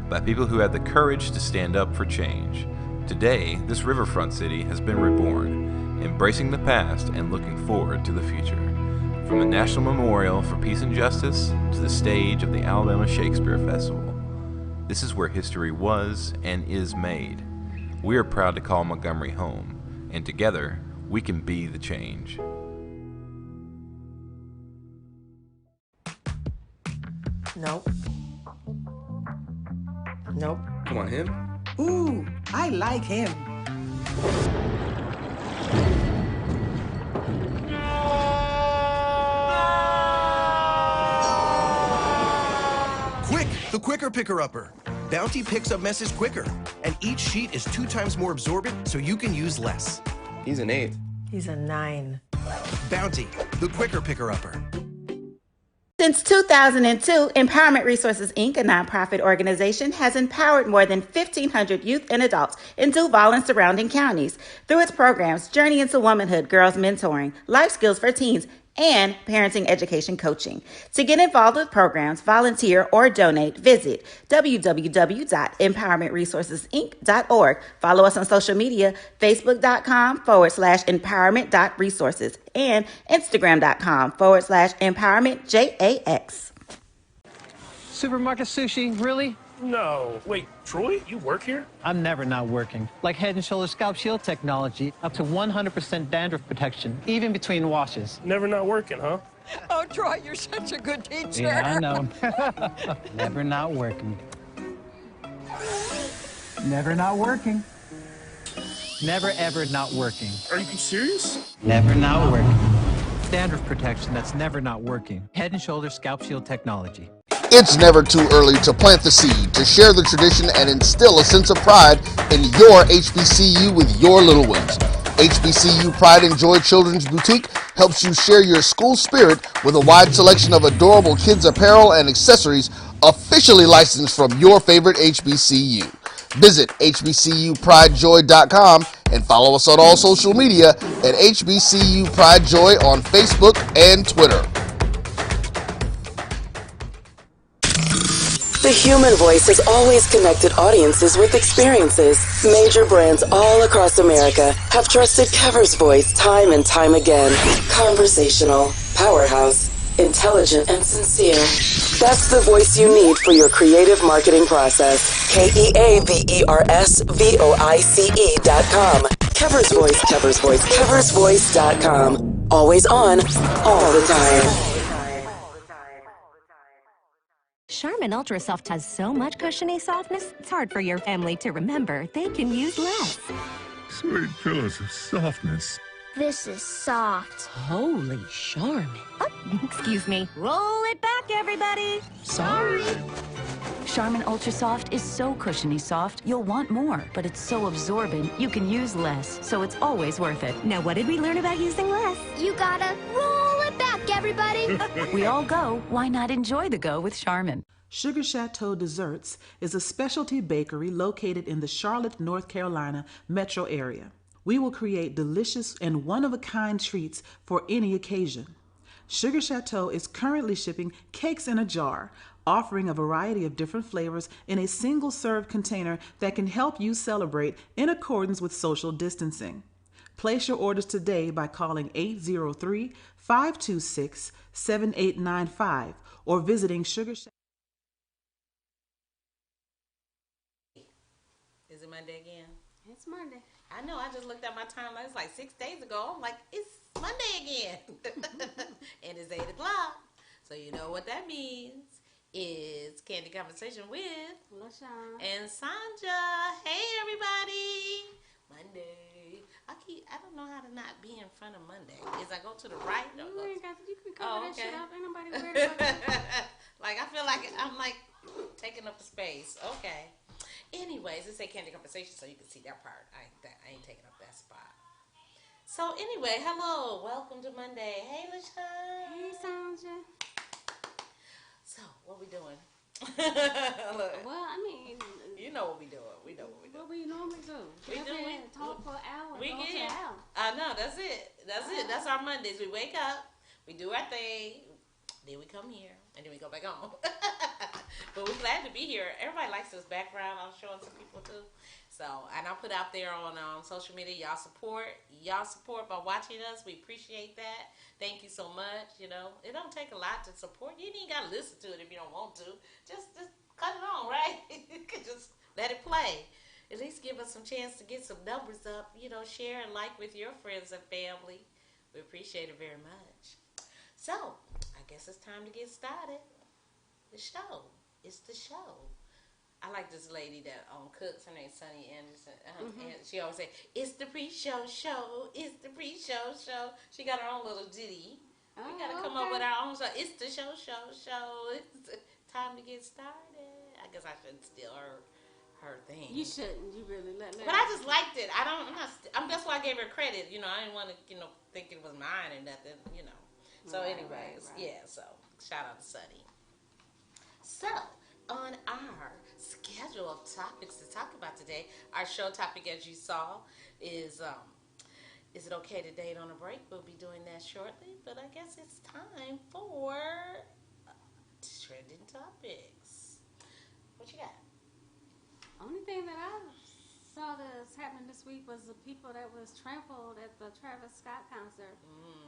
by people who had the courage to stand up for change. Today, this riverfront city has been reborn, embracing the past and looking forward to the future. From the National Memorial for Peace and Justice to the stage of the Alabama Shakespeare Festival, this is where history was and is made. We are proud to call Montgomery home, and together, we can be the change. Nope. Nope. Come on, him? Ooh, I like him. Quick, the quicker picker-upper. Bounty picks up messes quicker, and each sheet is 2 times more absorbent, so you can use less. He's an 8. He's a 9. Bounty, the quicker picker-upper. Since 2002, Empowerment Resources, Inc., a nonprofit organization, has empowered more than 1,500 youth and adults in Duval and surrounding counties through its programs Journey into Womanhood, Girls Mentoring, Life Skills for Teens, and Parenting Education Coaching. To get involved with programs, volunteer, or donate, visit www.empowermentresourcesinc.org. Follow us on social media, facebook.com/empowerment.resources and instagram.com/empowermentjax. Supermarket sushi, really? No. Wait, Troy, you work here? I'm never not working. Like Head & Shoulders Scalp Shield technology, up to 100% dandruff protection, even between washes. Never not working, huh? Oh, Troy, you're such a good teacher. Yeah, I know. Never not working. Never not working. Never ever not working. Are you serious? Never not working. Dandruff protection that's never not working. Head & Shoulders Scalp Shield technology. It's never too early to plant the seed, to share the tradition, and instill a sense of pride in your HBCU with your little ones. HBCU Pride and Joy Children's Boutique helps you share your school spirit with a wide selection of adorable kids' apparel and accessories officially licensed from your favorite HBCU. Visit hbcupridejoy.com and follow us on all social media at HBCU Pride Joy on Facebook and Twitter. The human voice has always connected audiences with experiences. Major brands all across America have trusted Kever's voice time and time again. Conversational, powerhouse, intelligent, and sincere. That's the voice you need for your creative marketing process. KeaversVoice.com. Kever's Voice, Kever's Voice, KeversVoice.com. Always on, all the time. Charmin Ultra Soft has so much cushiony softness, it's hard for your family to remember they can use less. Sweet pillows of softness. This is soft. Holy Charmin. Oh, excuse me. Roll it back, everybody. Sorry. Charmin Ultra Soft is so cushiony soft, you'll want more. But it's so absorbent, you can use less. So it's always worth it. Now, what did we learn about using less? You gotta roll it back, everybody. We all go. Why not enjoy the go with Charmin? Sugar Chateau Desserts is a specialty bakery located in the Charlotte, North Carolina metro area. We will create delicious and one-of-a-kind treats for any occasion. Sugar Chateau is currently shipping cakes in a jar, offering a variety of different flavors in a single-serve container that can help you celebrate in accordance with social distancing. Place your orders today by calling 803-526-7895 or visiting Sugar Chateau. Is it Monday again? It's Monday. I know. I just looked at my timeline. It's like 6 days ago. I'm like, it's Monday again. And it's 8 o'clock. So you know what that means. Is Candid Conversation with LaShawn and Sonja. Hey, everybody. Monday. I don't know how to not be in front of Monday. Is I go to the right? You ain't got to. You can cover that shit up. Ain't nobody worried about that. Like, I feel like I'm like taking up the space. Okay. Anyways, it say Candid Conversation, so you can see that part. I ain't taking up that spot. So anyway, hello, welcome to Monday. Hey, LaShawn. Hey, Sonja. So what we doing? Well, I mean, you know what we doing. We know what we do. What we normally do. We talk for an hour. We go get to an hour. I know. That's it. That's it. That's our Mondays. We wake up, we do our thing, then we come here, and then we go back home. But we're glad to be here. Everybody likes this background. I'm showing some people too. So, and I put out there on social media, y'all support by watching us. We appreciate that. Thank you so much. You know, it don't take a lot to support. You ain't got to listen to it if you don't want to. Just cut it on, right? You can just let it play. At least give us some chance to get some numbers up. You know, share and like with your friends and family. We appreciate it very much. So, I guess it's time to get started. The show. It's the show. I like this lady that cooks. Her name's Sunny Anderson. And she always say, "It's the pre-show show. It's the pre-show show." She got her own little ditty. We gotta come up with our own show. It's the show. It's time to get started. I guess I shouldn't steal her thing. You shouldn't. You really let. But I just liked it. That's why I gave her credit. You know, I didn't want to think it was mine or nothing. You know. So anyways, yeah. So shout out to Sunny. So, on our schedule of topics to talk about today, our show topic, as you saw, is it okay to date on a break? We'll be doing that shortly, but I guess it's time for trending topics. What you got? Only thing that I saw that's happening this week was the people that was trampled at the Travis Scott concert.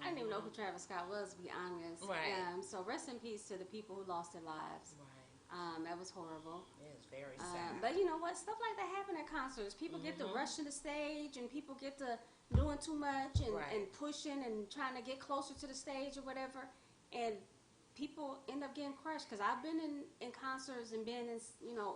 I didn't even know who Travis Scott was, to be honest. Right. So rest in peace to the people who lost their lives. Right. That was horrible. It was very sad. But you know what? Stuff like that happen at concerts. People get to rushing the stage, and people get to doing too much and pushing and trying to get closer to the stage or whatever, and people end up getting crushed. Because I've been in concerts and been in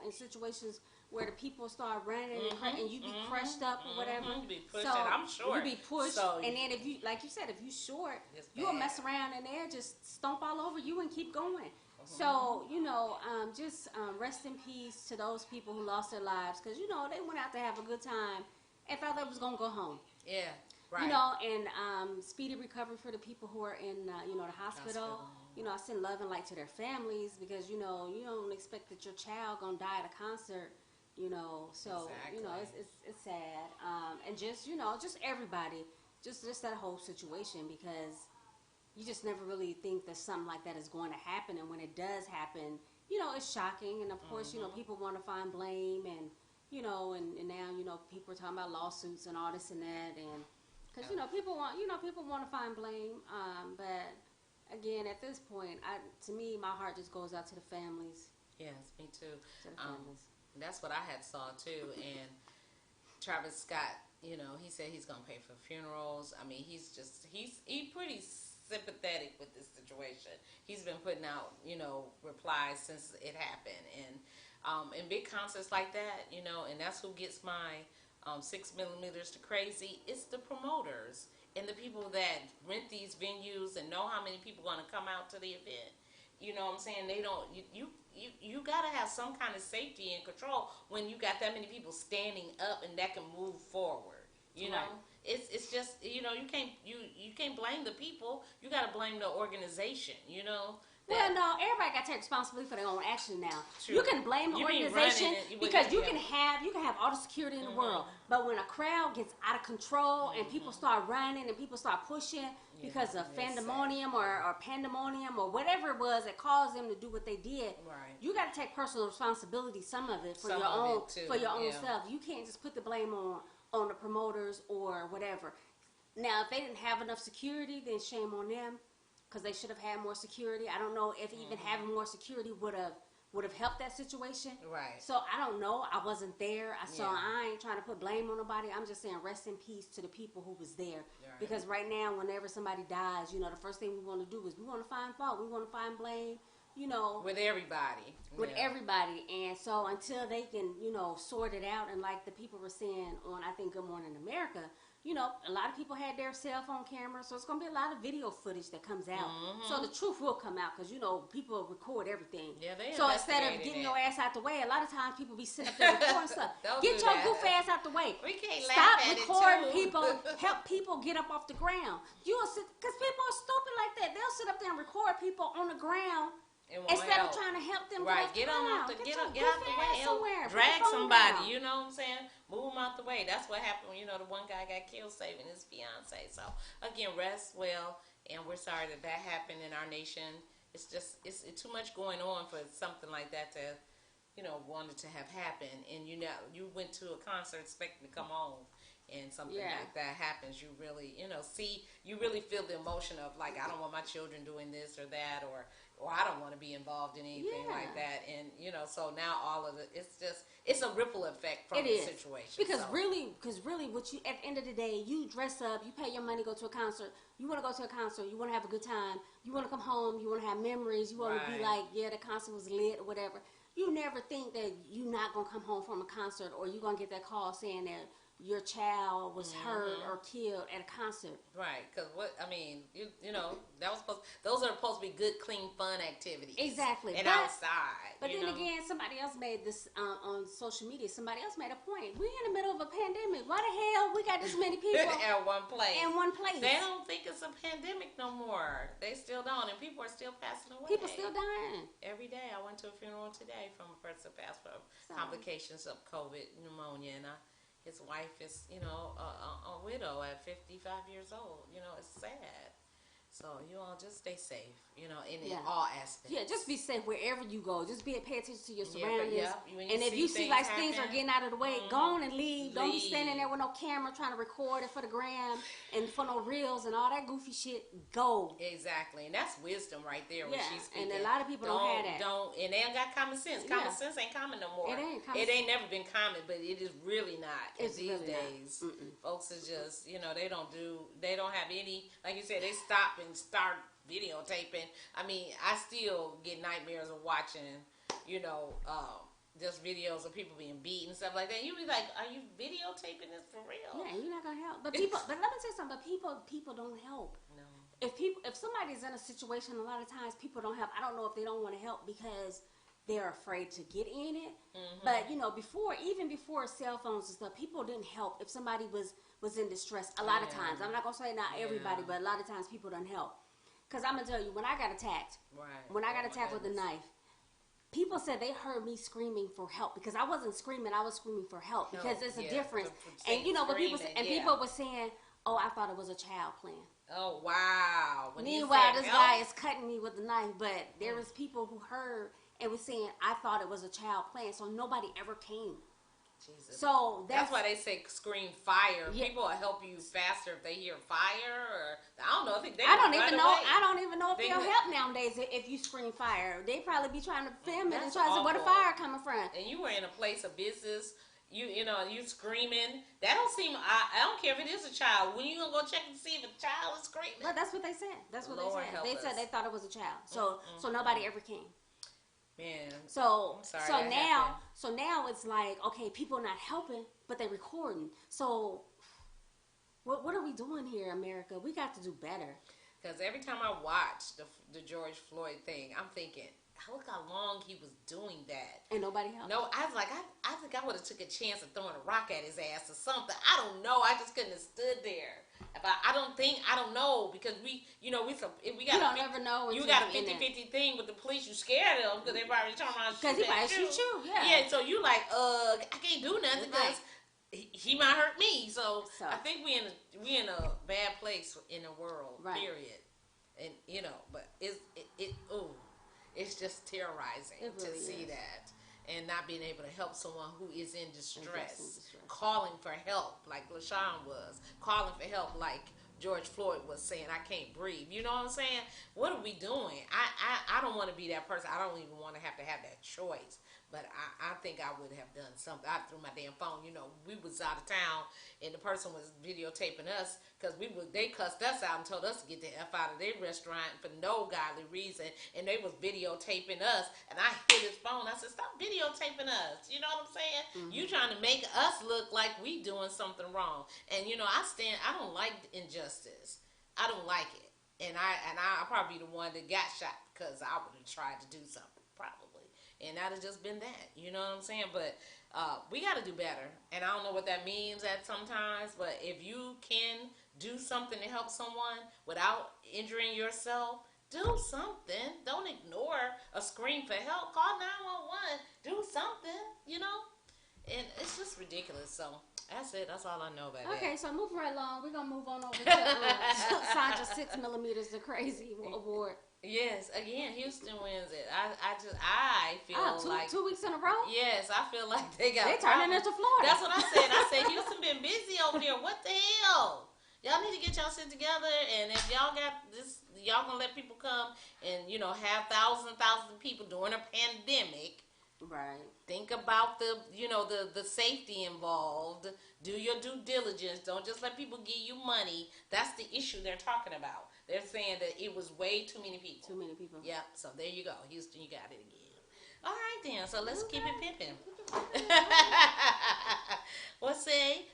in situations where the people start running and you be crushed up or whatever. You be pushed, so I'm short. You be pushed, and then if you, like you said, if you short, you'll mess around in there, just stomp all over you and keep going. So, just rest in peace to those people who lost their lives, because, they went out to have a good time and thought they was going to go home. Yeah, right. And speedy recovery for the people who are in, the hospital. I send love and light to their families, because, you don't expect that your child going to die at a concert, So, exactly. It's sad. And just, just everybody, just that whole situation, because you just never really think that something like that is going to happen, and when it does happen, it's shocking, and of course, people want to find blame, and and now people are talking about lawsuits and all this and that, and because people want to find blame, but again, at this point, to me, my heart just goes out to the families. Yes, me too. To the families. That's what I had saw too, and Travis Scott, he said he's gonna pay for funerals. I mean, he's pretty sympathetic with this situation. He's been putting out, replies since it happened, and in big concerts like that, and that's who gets my 6mm to crazy. It's the promoters and the people that rent these venues and know how many people are going to come out to the event. You know what I'm saying? They don't. You got to have some kind of safety and control when you got that many people standing up and that can move forward. You know. It's just you can't blame the people. You got to blame the organization. Well, no, everybody got to take responsibility for their own action now. True. You can blame the organization because you can have all the security in the world, but when a crowd gets out of control and people start running and people start pushing because of pandemonium or pandemonium or whatever it was that caused them to do what they did, you got to take personal responsibility, some of it for your own self. You can't just put the blame on the promoters or whatever. Now, if they didn't have enough security, then shame on them, because they should have had more security. I don't know if even having more security would have helped that situation. Right. So I don't know. I wasn't there. I ain't trying to put blame on nobody. I'm just saying rest in peace to the people who was there. Right. Because right now, whenever somebody dies, the first thing we want to do is we want to find fault. We want to find blame. With everybody. With everybody. And so until they can, sort it out, and like the people were saying on, I think, Good Morning America, a lot of people had their cell phone cameras, so it's going to be a lot of video footage that comes out. So the truth will come out, because, people record everything. Yeah, so instead of getting your ass out the way, a lot of times people be sitting up there recording stuff. Get your goof ass out the way. We can't Stop laugh at recording it too. people. Help people get up off the ground. Because people are stupid like that. They'll sit up there and record people on the ground instead of trying to help them. Right, get out the way. Drag somebody, you know what I'm saying? Move them out the way. That's what happened. The one guy got killed saving his fiance. So again, rest well, and we're sorry that happened in our nation. it's too much going on for something like that to, wanted to have happen. And you went to a concert expecting to come home, and something like that happens. You really, you really feel the emotion of like, I don't want my children doing this or that, or I don't want to be involved in anything like that. And so now all of it's a ripple effect from the situation. Because really, what you, at the end of the day, you dress up, you pay your money, go to a concert. You want to go to a concert, you want to have a good time, you want to come home, you want to have memories, you want to be like, yeah, the concert was lit or whatever. You never think that you're not going to come home from a concert, or you're going to get that call saying that your child was hurt or killed at a concert. Right, because those are supposed to be good, clean, fun activities. Exactly. And outside. But then again, somebody else made this on social media. Somebody else made a point. We're in the middle of a pandemic. Why the hell we got this many people at one place? In one place. They don't think it's a pandemic no more. They still don't, and people are still passing away. People still dying. Every day. I went to a funeral today from a person who passed from complications of COVID, pneumonia, and his wife is, a widow at 55 years old. It's sad. So you all just stay safe, in all aspects. Yeah, just be safe wherever you go. Just pay attention to your surroundings. And if you see like things are getting out of the way, go on and leave. Don't be standing there with no camera trying to record it for the gram and for no reels and all that goofy shit. Go. Exactly, and that's wisdom right there when she's speaking. And a lot of people don't have that. And they don't got common sense. Common sense ain't common no more. It ain't never been common, but it is really not. It's these really days, folks is just they don't have any, like you said, they stop and start videotaping. I mean, I still get nightmares of watching, just videos of people being beaten and stuff like that. You be like, are you videotaping this for real? Yeah, you're not gonna help. But let me tell you something. But people don't help. No. If somebody's in a situation, a lot of times people don't help. I don't know if they don't want to help because they're afraid to get in it. But even before cell phones and stuff, people didn't help if somebody was in distress. A lot of times, I'm not gonna say not everybody, but a lot of times people don't help. Cause I'm gonna tell you, when I got attacked, with a knife, people said they heard me screaming for help because I wasn't screaming. I was screaming for help because there's a difference. And what people say, people were saying, "Oh, I thought it was a child playing." Oh wow! Meanwhile, this guy is cutting me with a knife, but there was people who heard and was saying, "I thought it was a child playing," so nobody ever came. Jesus. So that's why they say scream fire. Yeah. People will help you faster if they hear fire, or I don't know. I don't even know if they'll help nowadays if you scream fire. They probably be trying to film it and try to see where the fire coming from. And you were in a place of business. You screaming. That don't seem. I don't care if it is a child. When you gonna go check and see if a child is screaming? But that's what they said. That's what they said. They said they thought it was a child. So nobody ever came. Man. So now it's like, okay, people not helping, but they recording. So what are we doing here, America? We got to do better. Because every time I watch the George Floyd thing, I'm thinking, look how long he was doing that. And nobody helped. No, I was like, I think I would have took a chance of throwing a rock at his ass or something. I don't know. I just couldn't have stood there. I don't know, because we got you got a 50-50 thing with the police. You scared of them because they probably turn around and shoot you. Yeah, so you like, I can't do nothing because he might hurt me. So I think we in a bad place in the world, period. And but it's just terrorizing to see that. And not being able to help someone who is in distress. Calling for help like LaShawn was. Calling for help like George Floyd was saying, I can't breathe. You know what I'm saying? What are we doing? I don't want to be that person. I don't even want to have that choice. But I think I would have done something. I threw my damn phone. We was out of town, and the person was videotaping us because they cussed us out and told us to get the F out of their restaurant for no godly reason, and they was videotaping us. And I hit his phone. I said, "Stop videotaping us." You know what I'm saying? Mm-hmm. You trying to make us look like we doing something wrong. And I don't like injustice. I don't like it. And I'll probably be the one that got shot because I would have tried to do something probably. And that has just been that. You know what I'm saying? But we got to do better. And I don't know what that means at sometimes. But if you can do something to help someone without injuring yourself, do something. Don't ignore a scream for help. Call 911. Do something, And it's just ridiculous. So That's it. That's all I know about Okay, that. so moving right along, we're gonna move on over to Sonja 6mm the Crazy Award. Yes, again, Houston wins it. I feel like 2 weeks in a row. Yes, I feel like they turning into Florida. That's what I said. I said Houston been busy over there. What the hell? Y'all need to get y'all shit together. And if y'all got this, y'all gonna let people come and have thousands of people during a pandemic. Right. Think about the safety involved. Do your due diligence. Don't just let people give you money. That's the issue they're talking about. They're saying that it was way too many people. Too many people. Yep. So there you go. Houston, you got it again. All right then. So let's keep it pimping. What say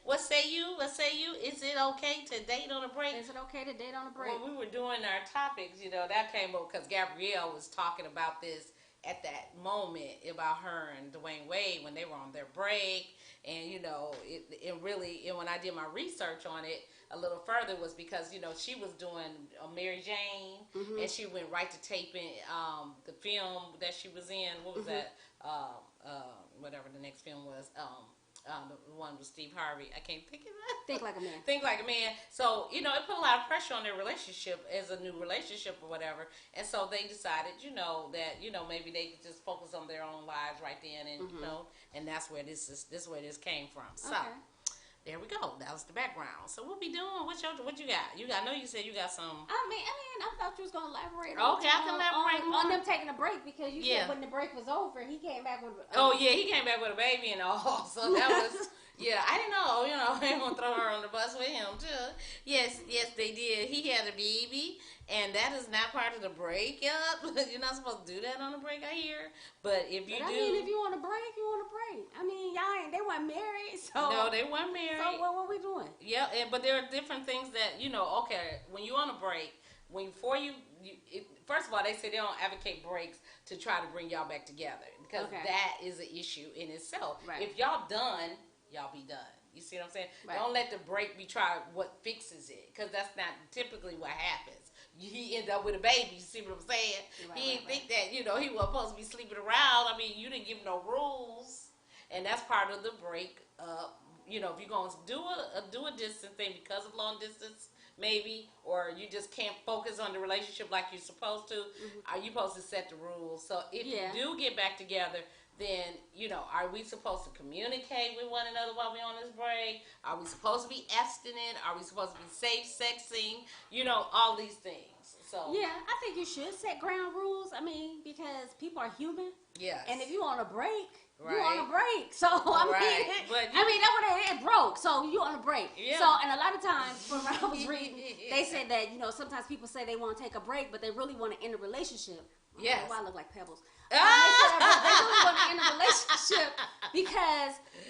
you? Is it okay to date on a break? Is it okay to date on a break? When we were doing our topics, that came up because Gabrielle was talking about this at that moment about her and Dwayne Wade when they were on their break. And, it really, and when I did my research on it a little further was because, she was doing Mary Jane, and she went right to taping the film that she was in. What was that? Whatever the next film was. The one with Steve Harvey. I can't think of that. Think Like a Man. Think Like a Man. So, it put a lot of pressure on their relationship as a new relationship or whatever. And so they decided, that, maybe they could just focus on their own lives right then and, and that's where this came from. So, there we go. That was the background. So what we doing? What you got? I know you said you got some. I mean, I thought you was gonna elaborate. Okay, I can elaborate on them taking a break because you said when the break was over, he came back with. He came back with a baby and all. So that was. Yeah, I didn't know. I didn't want to throw her on the bus with him too. Yes, they did. He had a baby, and that is not part of the breakup. You're not supposed to do that on a break, I hear. But if you do, I mean, if you want to break, you want to break. I mean, they weren't married, so no, they weren't married. So what we doing? Yeah, but there are different things that Okay, when you're on a break, first of all, they say they don't advocate breaks to try to bring y'all back together because that is an issue in itself. Right. If y'all done. Y'all be done. You see what I'm saying? Right. Don't let the break be what fixes it, because that's not typically what happens. He end up with a baby. You see what I'm saying? Right, he didn't think that he wasn't supposed to be sleeping around. I mean, you didn't give him no rules, and that's part of the break. If you're going to do a distance thing because of long distance, maybe, or you just can't focus on the relationship like you're supposed to. Are you supposed to set the rules? So if you do get back together, then, are we supposed to communicate with one another while we're on this break? Are we supposed to be abstinent? Are we supposed to be safe sexing? All these things. So yeah, I think you should set ground rules. I mean, because people are human. Yes. And if you on a break, you on a break. So that's what it broke. So you on a break. Yeah. So and a lot of times from what I was reading, they said that sometimes people say they want to take a break, but they really want to end a relationship. Yes. I look like pebbles. They really want to end a relationship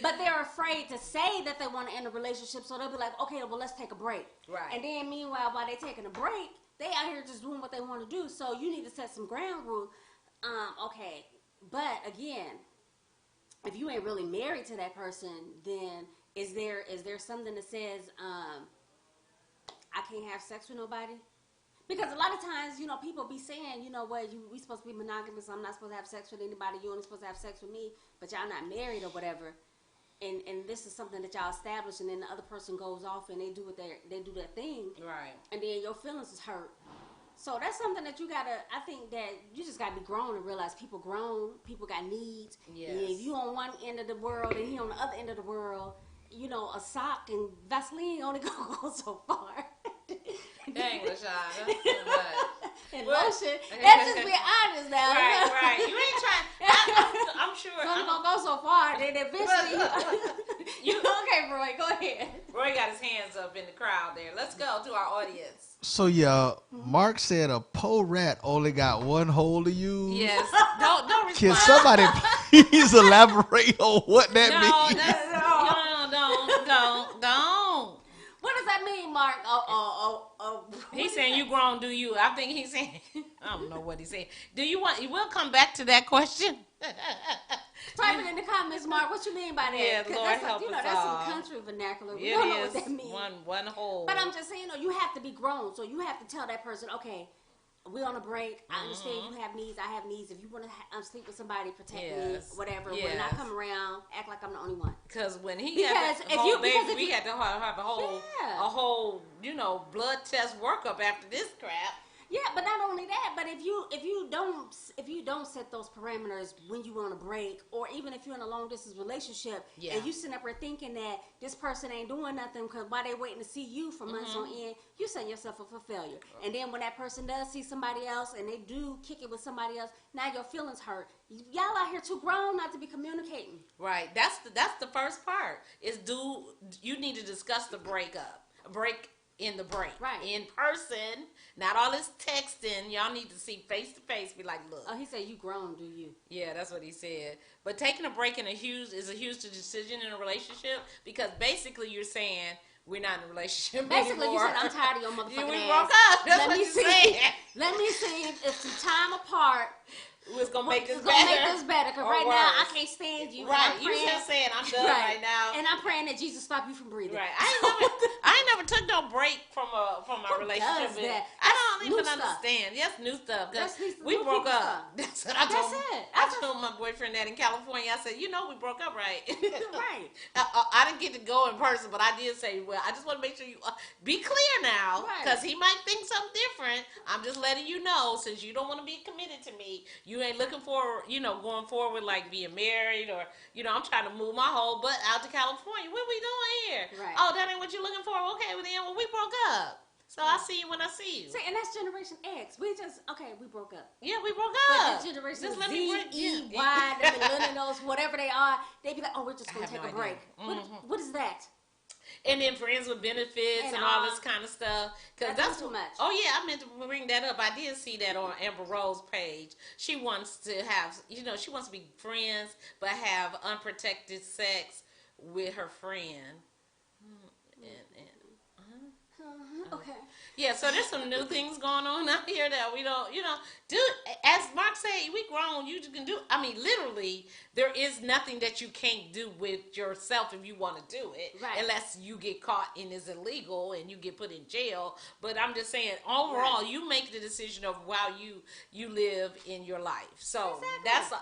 but they're afraid to say that they want to end a relationship, so they'll be like, okay, well, let's take a break. Right. And then meanwhile, while they're taking a break, they out here just doing what they want to do. So you need to set some ground rules. Okay. But again, if you ain't really married to that person, then is there something that says I can't have sex with nobody? Because a lot of times, people be saying, we supposed to be monogamous. I'm not supposed to have sex with anybody. You only supposed to have sex with me, but y'all not married or whatever. And this is something that y'all establish, and then the other person goes off and they do their thing. Right. And then your feelings is hurt. So that's something that I think that you just gotta be grown and realize people grown, people got needs. Yes. And if you on one end of the world and he on the other end of the world, a sock and Vaseline only gonna go so far. Dang, LaShawn, that's too much. And lotion. Let's just be honest now. Right. You ain't trying. I'm sure. I'm gonna go so far. Then eventually. Okay, Roy, go ahead. Roy got his hands up in the crowd there. Let's go to our audience. So Mark said a po rat only got one hole to use. Yes. Don't respond. Can somebody please elaborate on what that means? Don't. What does that mean, Mark? He's saying you grown, do you? I think he's saying, I don't know what he's saying. We'll come back to that question. Type it in the comments, Mark. What you mean by that? Yeah, Lord help us that's all. some country vernacular. We don't know what that means. One hole. But I'm just saying, you have to be grown. So you have to tell that person, okay, we're on a break. I understand you have needs. I have needs. If you want to sleep with somebody, protect me, whatever. When I come around, act like I'm the only one. Because when he had the whole baby, we had to have a whole, blood test workup after this crap. Yeah, but not only that, but if you don't set those parameters when you on a break, or even if you're in a long distance relationship, and you sitting up there thinking that this person ain't doing nothing because why they waiting to see you for months on end, you setting yourself up for failure. And then when that person does see somebody else and they do kick it with somebody else, now your feelings hurt. Y'all out here too grown not to be communicating. Right. That's the first part. Is you need to discuss the break in the break. Right. In person. Not all this texting. Y'all need to see face to face. Be like, look. Oh, he said you grown, do you? Yeah, that's what he said. But taking a break is a huge decision in a relationship, because basically you're saying we're not in a relationship basically, anymore. you said I'm tired of your motherfucking we ass. broke up. That's what you said. Let me see if some time apart. It's gonna make this better. Because right now I can't stand you. Right, you just saying I'm done right now. And I'm praying that Jesus stop you from breathing. Right. I ain't never took no break from my relationship. I don't even understand. Yes, new stuff. We broke up. That's what I told him. I told my boyfriend that in California. I said, we broke up, right? Right. I didn't get to go in person, but I did say, well, I just want to make sure you be clear now, because he might think something different. I'm just letting you know, since you don't want to be committed to me. You ain't looking for, going forward like being married, or, I'm trying to move my whole butt out to California. What we doing here? Right. Oh, that ain't what you looking for? Okay, well then, we broke up. So I'll see you when I see you. See, and that's Generation X. We broke up. Yeah, we broke But up. the Generation just Z, E, Y, the millennials, whatever they are, they be like, oh, we're just going to take a break. What is that? And then friends with benefits and all this kind of stuff. That's too much. Oh, yeah, I meant to bring that up. I did see that on Amber Rose's page. She wants to have, she wants to be friends, but have unprotected sex with her friend. Okay. Yeah, so there's some new things going on out here that we don't, do. As Mark said, we grown. You can do. I mean, literally, there is nothing that you can't do with yourself if you want to do it, right, unless you get caught and it's illegal and you get put in jail. But I'm just saying, overall, you make the decision of how you live in your life. So that's,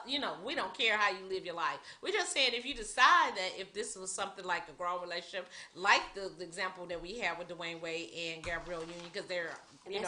we don't care how you live your life. We're just saying, if you decide that if this was something like a grown relationship, like the example that we have with Dwayne Wade and Gabrielle Union, because they're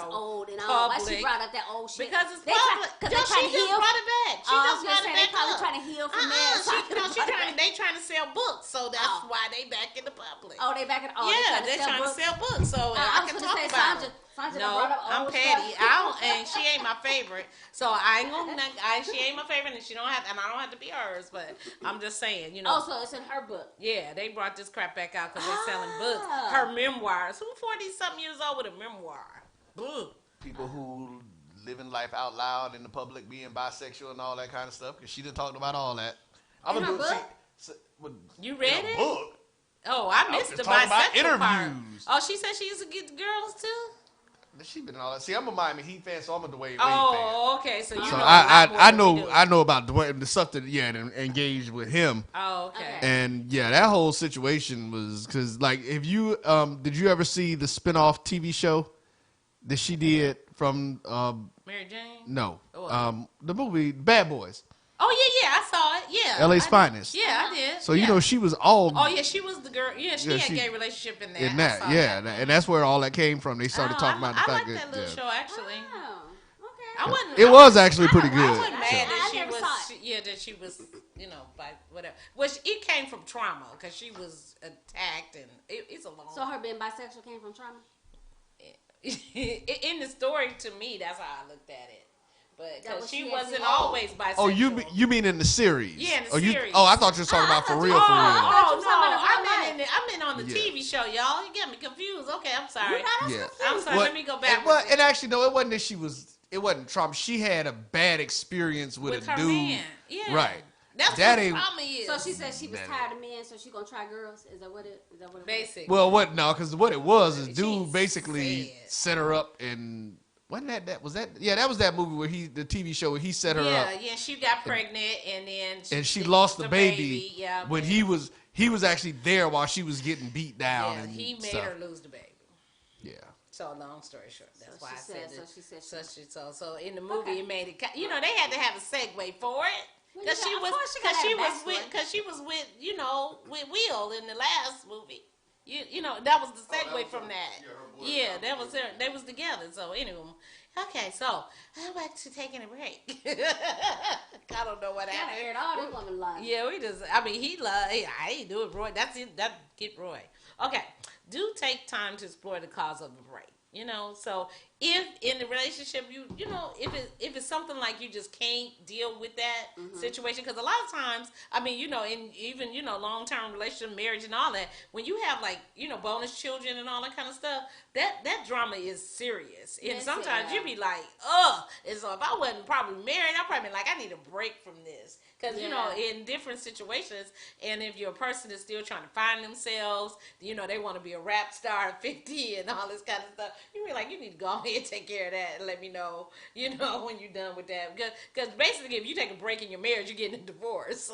old and all. Why she brought up that old shit? Because it's public. She just brought it back. She just brought it back up. Trying to heal from that. They trying to sell books, so that's why they back in the public. Oh, they back in. They're trying to sell books, so I can talk about it. No, I'm petty. And she ain't my favorite, so I ain't gonna. She ain't my favorite, and she don't have, and I don't have to be hers. But I'm just saying, Oh, so it's in her book. Yeah, they brought this crap back out because they're selling books. Her memoirs. Who 40-something years old with a memoir? People who living life out loud in the public, being bisexual and all that kind of stuff. Because she done talked about all that. In her book? You read it? Book. Oh, I missed the bisexual part. Oh, she said she used to get girls too. She been in all that. See, I'm a Miami Heat fan, so I'm a Dwayne Wade fan. Oh, okay. So you know. I know about Dwayne, the stuff that and engaged with him. Oh, okay. And that whole situation was because, like, if you did you ever see the spinoff TV show that she did from Mary Jane? No, the movie Bad Boys. Oh yeah, I saw it. Yeah, LA's Finest. Yeah, I did. So she was all. Oh yeah, she was the girl. Yeah, she had gay relationship in there. In that, and that's where all that came from. They started talking about the fact that. I like that little show actually. Oh, okay. I wasn't. It was actually pretty good. I wasn't mad that she was. That she was. By whatever. Well, it came from trauma because she was attacked, and it's a long. So her being bisexual came from trauma. In the story, to me, that's how I looked at it. But because she wasn't always bisexual. Oh, you mean in the series? Yeah, in the series. I thought you were talking about for real. Oh, no. I meant on the TV show, y'all. You got me confused. Okay, I'm sorry. I'm sorry. Let me go back. And actually, no, it wasn't that she was. It wasn't trauma. She had a bad experience with a dude. Man. Yeah. Right. That's what the trauma is. So she said she was tired of men, so she gonna try girls. Is that what it? Basically. Well, because what it was is dude basically set her up and. Wasn't that was that? Yeah, that was that movie where the TV show where he set her up. Yeah, she got pregnant and she lost the baby. Yeah, when he was actually there while she was getting beat down. Yeah, and he made stuff. her lose the baby. Yeah. So long story short, that's why I said it. So in the movie it made it. You know, they had to have a segue for it because she was with with Will in the last movie. You know that was the segue from that. Yeah, that was her. They was together. So anyway, okay. So I'm back to taking a break. I don't know what happened. Aired all them women lies. Yeah, we just. I mean, he lied. I ain't do it, Roy. That's it. That get Roy. Okay. Do take time to explore the cause of the break. You know, so if in the relationship you know if it's something like you just can't deal with that situation, because a lot of times, I mean, you know, in even long term relationship, marriage, and all that, when you have like bonus children and all that kind of stuff, that drama is serious, and sometimes you be like, ugh. And so if I wasn't probably married, I'd probably be like, I need a break from this. Because, in different situations, and if your person is still trying to find themselves, they want to be a rap star at 50 and all this kind of stuff, you be like, you need to go ahead and take care of that and let me know, when you're done with that. Because basically, if you take a break in your marriage, you're getting a divorce.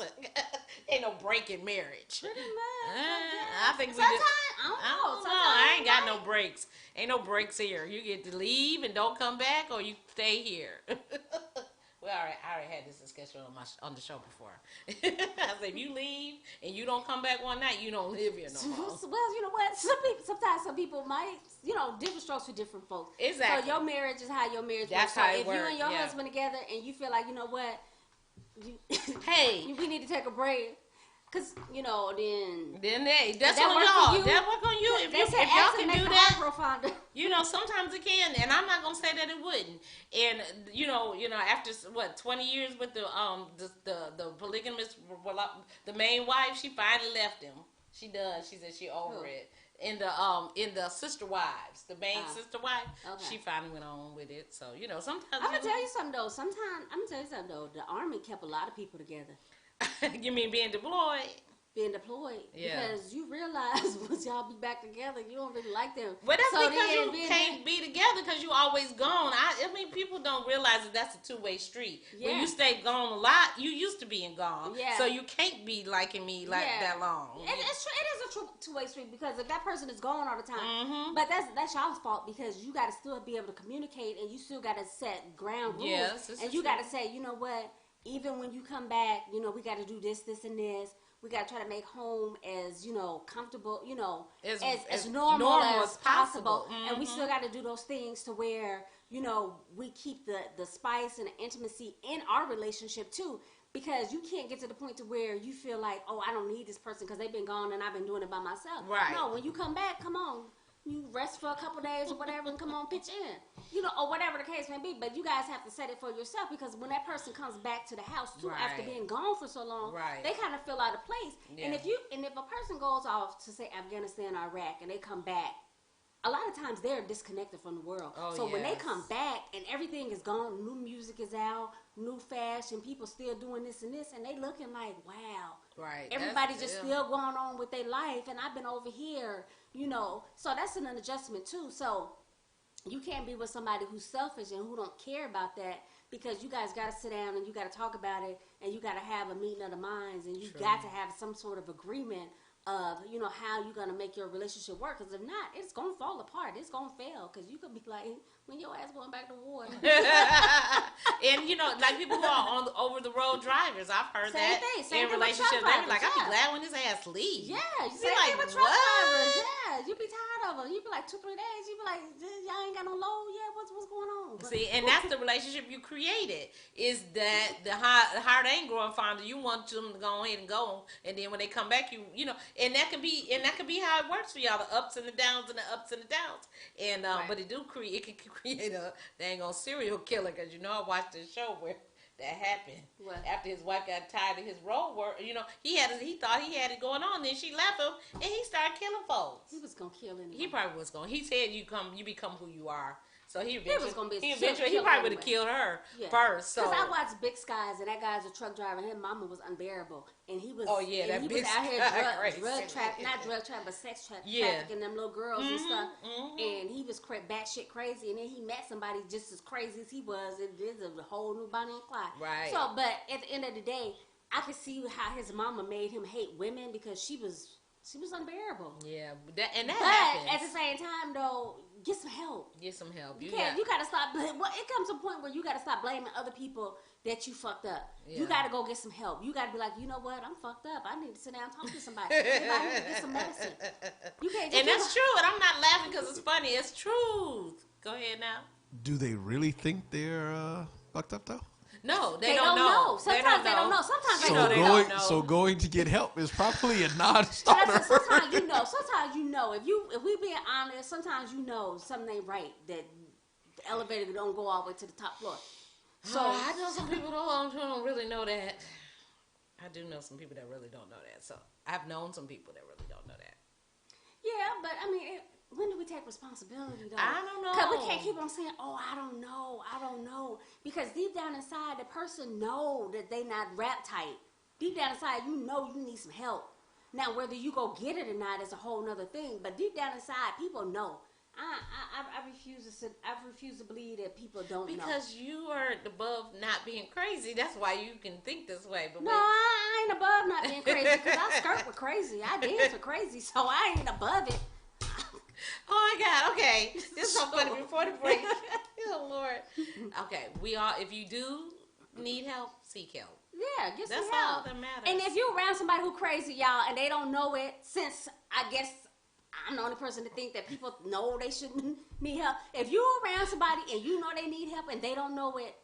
Ain't no break in marriage. Pretty much. I think sometimes, I don't know. I ain't got no breaks. Ain't no breaks here. You get to leave and don't come back, or you stay here. Well, I already had this discussion on the show before. I said, if you leave and you don't come back one night, you don't live here no more. Well, you know what? Sometimes some people might, different strokes for different folks. Exactly. So your marriage is how your marriage That's works. how So it if works. you and your husband together and you feel like, you know what, hey, we need to take a break. Cause then hey, that's on y'all. That work on you. If y'all can do that, sometimes it can, and I'm not gonna say that it wouldn't. And after 20 years with the polygamous, the main wife, she finally left him. She does. She said she over it. In the sister wives, the main sister wife, she finally went on with it. So sometimes I'm gonna tell you something though. The army kept a lot of people together. You mean being deployed? Being deployed. Yeah. Because you realize once y'all be back together, you don't really like them. But that's because you can't be together because you always gone. I mean, people don't realize that that's a two-way street. Yeah. When you stay gone a lot, you used to being gone. Yeah. So you can't be liking me that long. It is a two-way street because if that person is gone all the time, but that's y'all's fault because you got to still be able to communicate and you still got to set ground rules. Yes, and you got to say, you know what? Even when you come back, we got to do this, and this. We got to try to make home as, comfortable, as normal as possible. And we still got to do those things to where, we keep the spice and the intimacy in our relationship too. Because you can't get to the point to where you feel like, oh, I don't need this person because they've been gone and I've been doing it by myself. Right. No, when you come back, come on. You rest for a couple days or whatever and come on, pitch in. Or whatever the case may be. But you guys have to set it for yourself because when that person comes back to the house too after being gone for so long, they kind of feel out of place. Yeah. And if a person goes off to say Afghanistan or Iraq and they come back, a lot of times they're disconnected from the world. Oh, so when they come back and everything is gone, new music is out, new fashion, people still doing this and they looking like, wow. Right. Everybody just still going on with their life and I've been over here. So that's an adjustment too. So you can't be with somebody who's selfish and who don't care about that because you guys got to sit down and you got to talk about it and you got to have a meeting of the minds and you got to have some sort of agreement of, how you're going to make your relationship work. Because if not, it's going to fall apart. It's going to fail because you could be like, when your ass going back to war. And, like people who are on over the road drivers, I've heard that in relationships. They be like, I'll be glad when his ass leaves. Yeah, you be like, with truck drivers. Yeah, you be tired of them. You be like 2-3 days. You be like, y'all ain't got no load. Yeah, what's going on? See, and that's the relationship you created. Is that the heart ain't growing fonder. You want them to go ahead and go, and then when they come back, and that can be how it works for y'all. The ups and the downs and the ups and the downs. And but it can create a dang old serial killer because I watched this show where that happened. What? After his wife got tired of his road work, he thought he had it going on. Then she left him and he started killing folks. He was gonna kill him. He probably was gonna. He said you become who you are. So he probably would have killed her first. Because I watched Big Skies, and that guy's a truck driver, and his mama was unbearable, and he was. Oh yeah, that he was out here sex trafficking them little girls and stuff, and he was batshit crazy, and then he met somebody just as crazy as he was, and this is a whole new Bonnie and Clyde. Right. So, but at the end of the day, I could see how his mama made him hate women because she was unbearable. Yeah, but at the same time, though, get some help. Get some help. You gotta stop. Well, it comes to a point where you gotta stop blaming other people that you fucked up. Yeah. You gotta go get some help. You gotta be like, you know what? I'm fucked up. I need to sit down and talk to somebody. I need to get some medicine. You can't. And that's true. And I'm not laughing because it's funny. It's truth. Go ahead now. Do they really think they're fucked up though? No, they don't know. Sometimes they don't know. Sometimes they don't know. So going to get help is probably a non-starter. Sometimes you know. Sometimes you know. If we being honest, sometimes you know something ain't right. That the elevator don't go all the way to the top floor. So I know some people don't really know that. I do know some people that really don't know that. So I've known some people that really don't know that. Yeah, but I mean, when do we take responsibility though? I don't know. Because we can't keep on saying, "Oh, I don't know," because deep down inside, the person know that they not rap tight. Deep down inside, you know you need some help. Now, whether you go get it or not is a whole nother thing. But deep down inside, people know. I refuse to believe that people don't know. Because you are above not being crazy. That's why you can think this way. But no, I ain't above not being crazy because I skirt with crazy. I dance with crazy, so I ain't above it. Oh my God! Okay, this is so funny. Before the break, oh Lord. Okay, we all. If you do need help, seek help. Yeah, get some help. That's all that matters. And if you're around somebody who crazy, y'all, and they don't know it, since I guess I'm the only person to think that people know they shouldn't need help. If you're around somebody and you know they need help and they don't know it,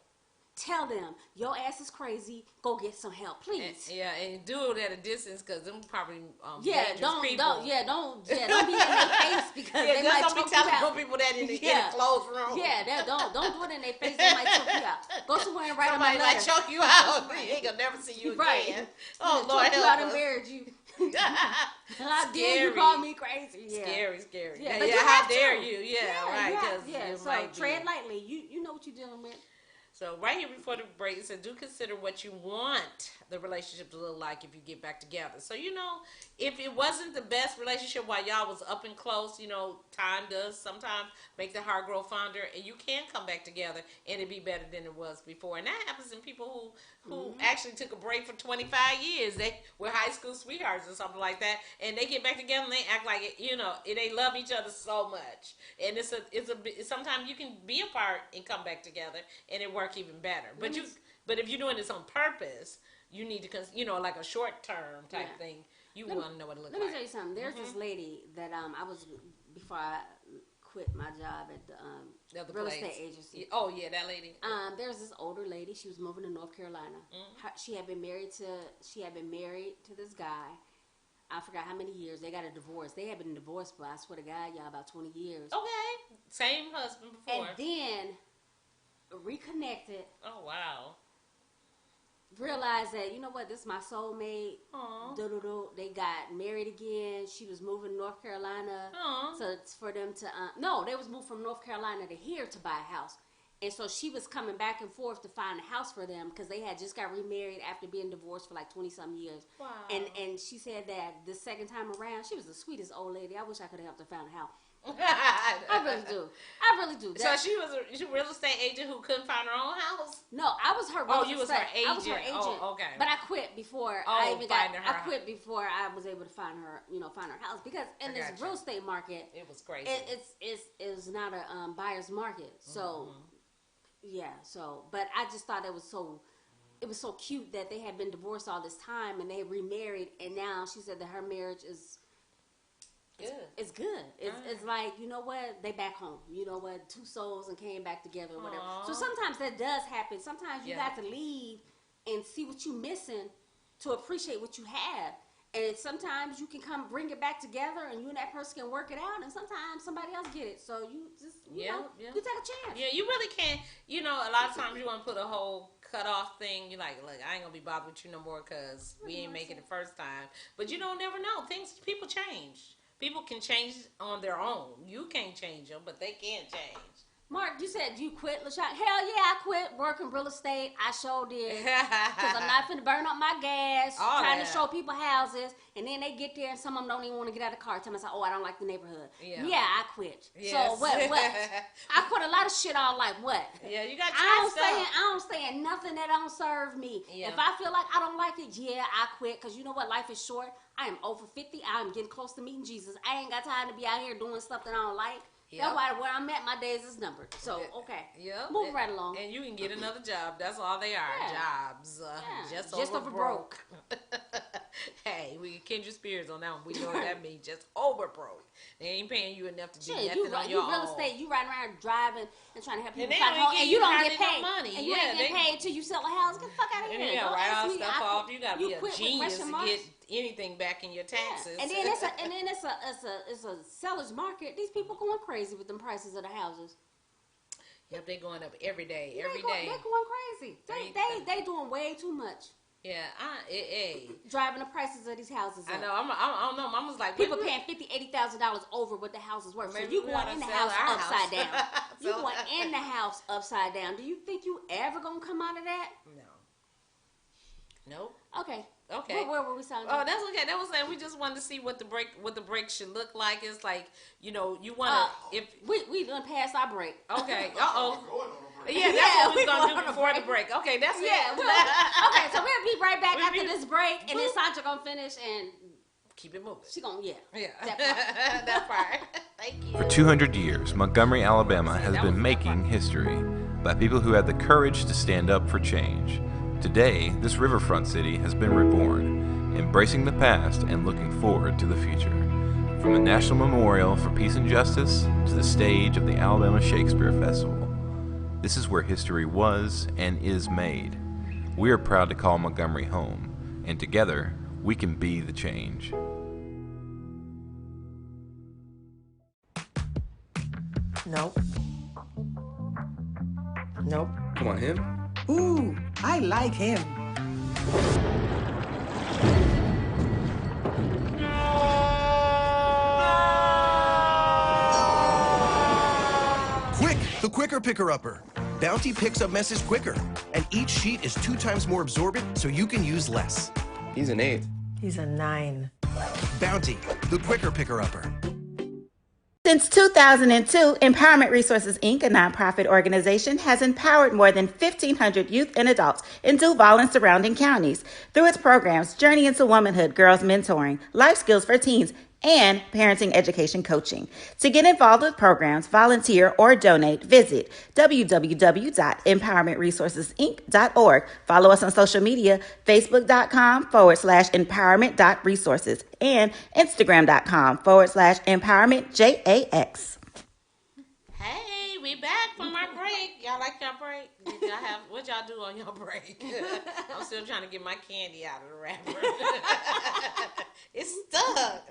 tell them your ass is crazy. Go get some help, please. And do it at a distance because them probably don't be in their face because they might don't be choke you telling out. people that in the closed room. Yeah, don't do it in their face. They might choke you out. Go somewhere and write them a letter. Somebody might choke you out. He ain't gonna never see you again. Oh Lord, choke you out and buried you. How dare you call me crazy? Yeah. Scary. Yeah, how dare you? Right. So tread lightly. You know what you're dealing with. So right here before the break, it said, do consider what you want the relationship to look like if you get back together. So, if it wasn't the best relationship while y'all was up and close, time does sometimes make the heart grow fonder, and you can come back together and it be better than it was before. And that happens in people who actually took a break for 25 years. They were high school sweethearts or something like that, and they get back together and they act like they love each other so much. And sometimes you can be apart and come back together and it work even better. But if you're doing this on purpose, you need to, like a short term type thing. You want to know what it looks like. Let me tell you something. There's this lady that I was before I quit my job at the real estate agency. Oh yeah, that lady. There's this older lady. She was moving to North Carolina. She had been married to this guy. I forgot how many years. They got a divorce. They had been divorced, but I swear to God, y'all, about 20 years. Okay, same husband before. And then reconnected. Oh wow. Realized that, this is my soulmate. They got married again. She was moving to North Carolina. So it's for them to they was moved from North Carolina to here to buy a house. And so she was coming back and forth to find a house for them because they had just got remarried after being divorced for like 20-some years. Wow. And she said that the second time around, she was the sweetest old lady. I wish I could have helped her find a house. I really do. So she was a real estate agent who couldn't find her own house? No, I was her real estate. You was her agent. I was her agent. Oh, okay. But I quit before I find her house because in this real estate market, it was crazy. It's not a buyer's market. So but I just thought it was so cute that they had been divorced all this time and they remarried, and now she said that her marriage is good. It's good. It's like, you know what? They back home. You know what? Two souls and came back together or whatever. So sometimes that does happen. Sometimes you got to leave and see what you're missing to appreciate what you have. And sometimes you can come bring it back together and you and that person can work it out, and sometimes somebody else get it. So you just, you take a chance. Yeah, you really can't. A lot of times you want to put a whole cut off thing. You're like, look, I ain't going to be bothered with you no more because we ain't making it the first time. But you don't never know. People change. People can change on their own. You can't change them, but they can change. Mark, you said you quit, LaShawn. Hell yeah, I quit working real estate. I sure did. Because I'm not finna burn up my gas, trying to show people houses, and then they get there and some of them don't even want to get out of the car. Tell me, I don't like the neighborhood. Yeah, I quit. Yes. So what? I quit a lot of shit on like what? Yeah, you got I don't stay in nothing that don't serve me. Yeah. If I feel like I don't like it, I quit. Because you know what? Life is short. I am over 50. I'm getting close to meeting Jesus. I ain't got time to be out here doing stuff that I don't like. Yep. That's why where I'm at, my days is numbered. So, okay. Yep. Move right along. And you can get another job. That's all they are. Jobs. Just over broke. Hey, we Kendra Spears on that one. We know what that means. Just over broke. They ain't paying you enough to do nothing on your own. You real estate. You riding around driving and trying to help people and find home, and you don't get paid. No money. And you ain't getting paid till you sell a house. Get the fuck out of here. And you gotta write all stuff off. You gotta be a genius to get anything back in your taxes. And then it's a seller's market. These people going crazy with them prices of the houses. Yep, they going up every day. They're going crazy. They doing way too much. Yeah, driving the prices of these houses up. I know. I don't know. Mama's like, people paying $50,000-$80,000 over what the house is worth. So you going in the house upside down. You going in the house upside down. Do you think you ever gonna come out of that? No. Nope. Okay. Where were we sounding? Oh, that's okay. That was saying we just wanted to see what the break should look like. It's like, you want to if we done passed our break. Okay. Yeah, that's what we're gonna do before the break. Okay, that's it. Okay, so we'll be right back after this break, and then Sonja gonna finish and keep it moving. She gonna that part. Thank you. For 200 years, Montgomery, Alabama has been making history by people who had the courage to stand up for change. Today, this riverfront city has been reborn, embracing the past and looking forward to the future. From the National Memorial for Peace and Justice to the stage of the Alabama Shakespeare Festival, this is where history was and is made. We are proud to call Montgomery home, and together, we can be the change. Nope. Nope. Come on, him? Ooh, I like him. Quick, the quicker picker-upper. Bounty picks up messes quicker, and each sheet is 2 times more absorbent, so you can use less. He's an 8. He's a 9. Bounty, the quicker picker-upper. Since 2002, Empowerment Resources, Inc., a nonprofit organization, has empowered more than 1,500 youth and adults in Duval and surrounding counties through its programs Journey into Womanhood, Girls Mentoring, Life Skills for Teens, and parenting education coaching. To get involved with programs, volunteer, or donate, visit www.empowermentresourcesinc.org. Follow us on social media, facebook.com/empowerment.resources and instagram.com/empowermentjax. Hey, we back from our break. Y'all like your break? What y'all do on your break? I'm still trying to get my candy out of the wrapper. It's stuck.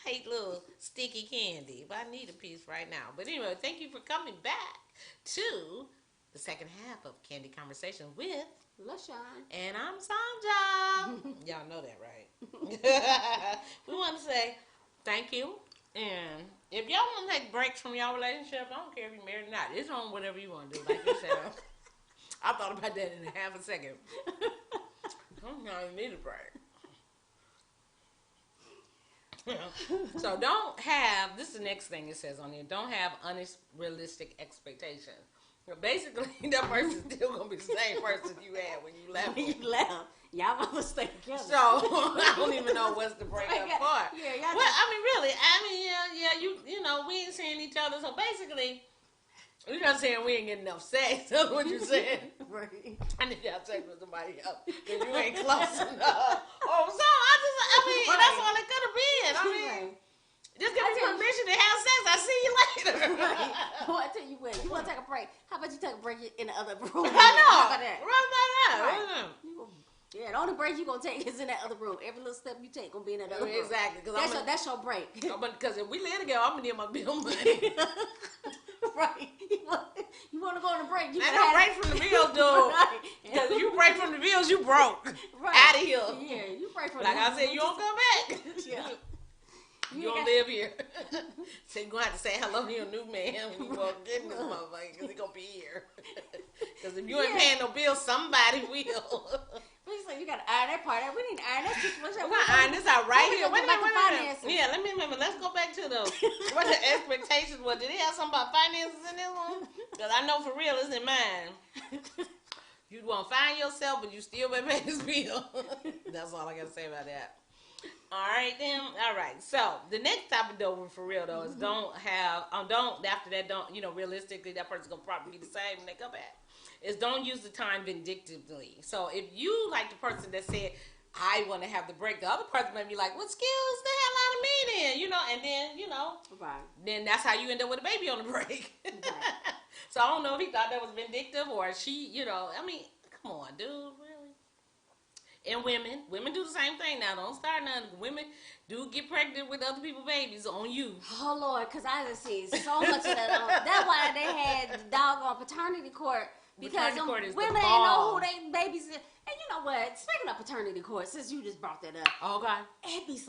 I hate little sticky candy, but I need a piece right now. But anyway, thank you for coming back to the second half of Candid Conversation with LaShawn. And I'm Sonja. Y'all know that, right? We want to say thank you. And if y'all want to take breaks from y'all relationship, I don't care if you're married or not. It's on whatever you want to do. Like you said, I thought about that in half a second. Sometimes you need a break. So don't have, this is the next thing it says on here, don't have unrealistic expectations. Basically, that person's still going to be the same person you had when you left. Y'all gonna stay together. So, I don't even know what's the breakup part. Yeah, well, I mean, really, you know, we ain't seeing each other. So basically, you're not saying we ain't getting enough sex. That's what you're saying. Right. I need y'all sex with somebody else because you ain't close enough. That's all it could have been. I mean, just give me permission to have sex. I'll see you later. Right. Well, I tell you what, you want to take a break? How about you take a break in the other room? I know. How about that? Right. Yeah, the only break you gonna take is in that other room. Every little step you take gonna be in that other room. Exactly. That's your break. Because if we live together, I'm gonna need my bill money. Right. You want to go on a break? Ain't no break from the bills, dude. Because if you break from the bills, you broke. Right. Out of here. Yeah, you break from like I said, you don't come back. Yeah. You don't live here. So you're going to have to say hello to your new man when you walk in this motherfucker because he's going to be here. Because if you ain't paying no bills, somebody will. You got to iron that part out. We need to iron that situation. We're going to iron this out right here. Wait a minute. Yeah, let me remember. Let's go back to what the expectations were. Did he have something about finances in this one? Because I know for real it's in mine. You want to find yourself, but you still better pay this bill. That's all I got to say about that. All right, then. All right. So the next topic, though, for real though, is don't after that realistically that person's gonna probably be the same when they come back. Is don't use the time vindictively. So if you like the person that said, I want to have the break, the other person may be like, what skills the hell out of me then? And then right. Then that's how you end up with a baby on the break. Right. So I don't know if he thought that was vindictive or she, I mean, come on, dude, really. And women do the same thing now. Don't start nothing. Women do get pregnant with other people's babies on you. Oh Lord, because I just see so much of that. That's why they had the doggone paternity court. Because women ain't know who they babies is. And you know what? Speaking of paternity court, since you just brought that up, okay, it'd be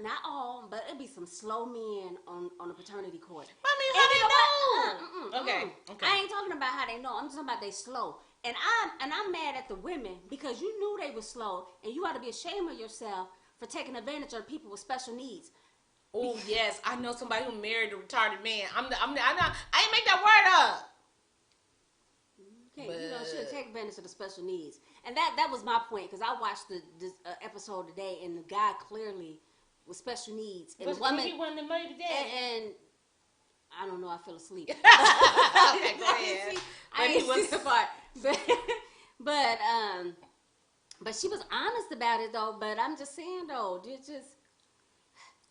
not all, but it'd be some slow men on the paternity court. I mean, how they know? Okay. I ain't talking about how they know. I'm talking about they slow. And I'm mad at the women because you knew they were slow, and you ought to be ashamed of yourself for taking advantage of people with special needs. Oh yes, I know somebody who married a retarded man. I ain't make that word up. Shouldn't take advantage of the special needs, and that was my point because I watched this episode today, and the guy clearly with special needs, and the woman he wanted to murder daddy. And I don't know, I fell asleep. Okay, go ahead. I ain't see the part, but she was honest about it though. But I'm just saying though, you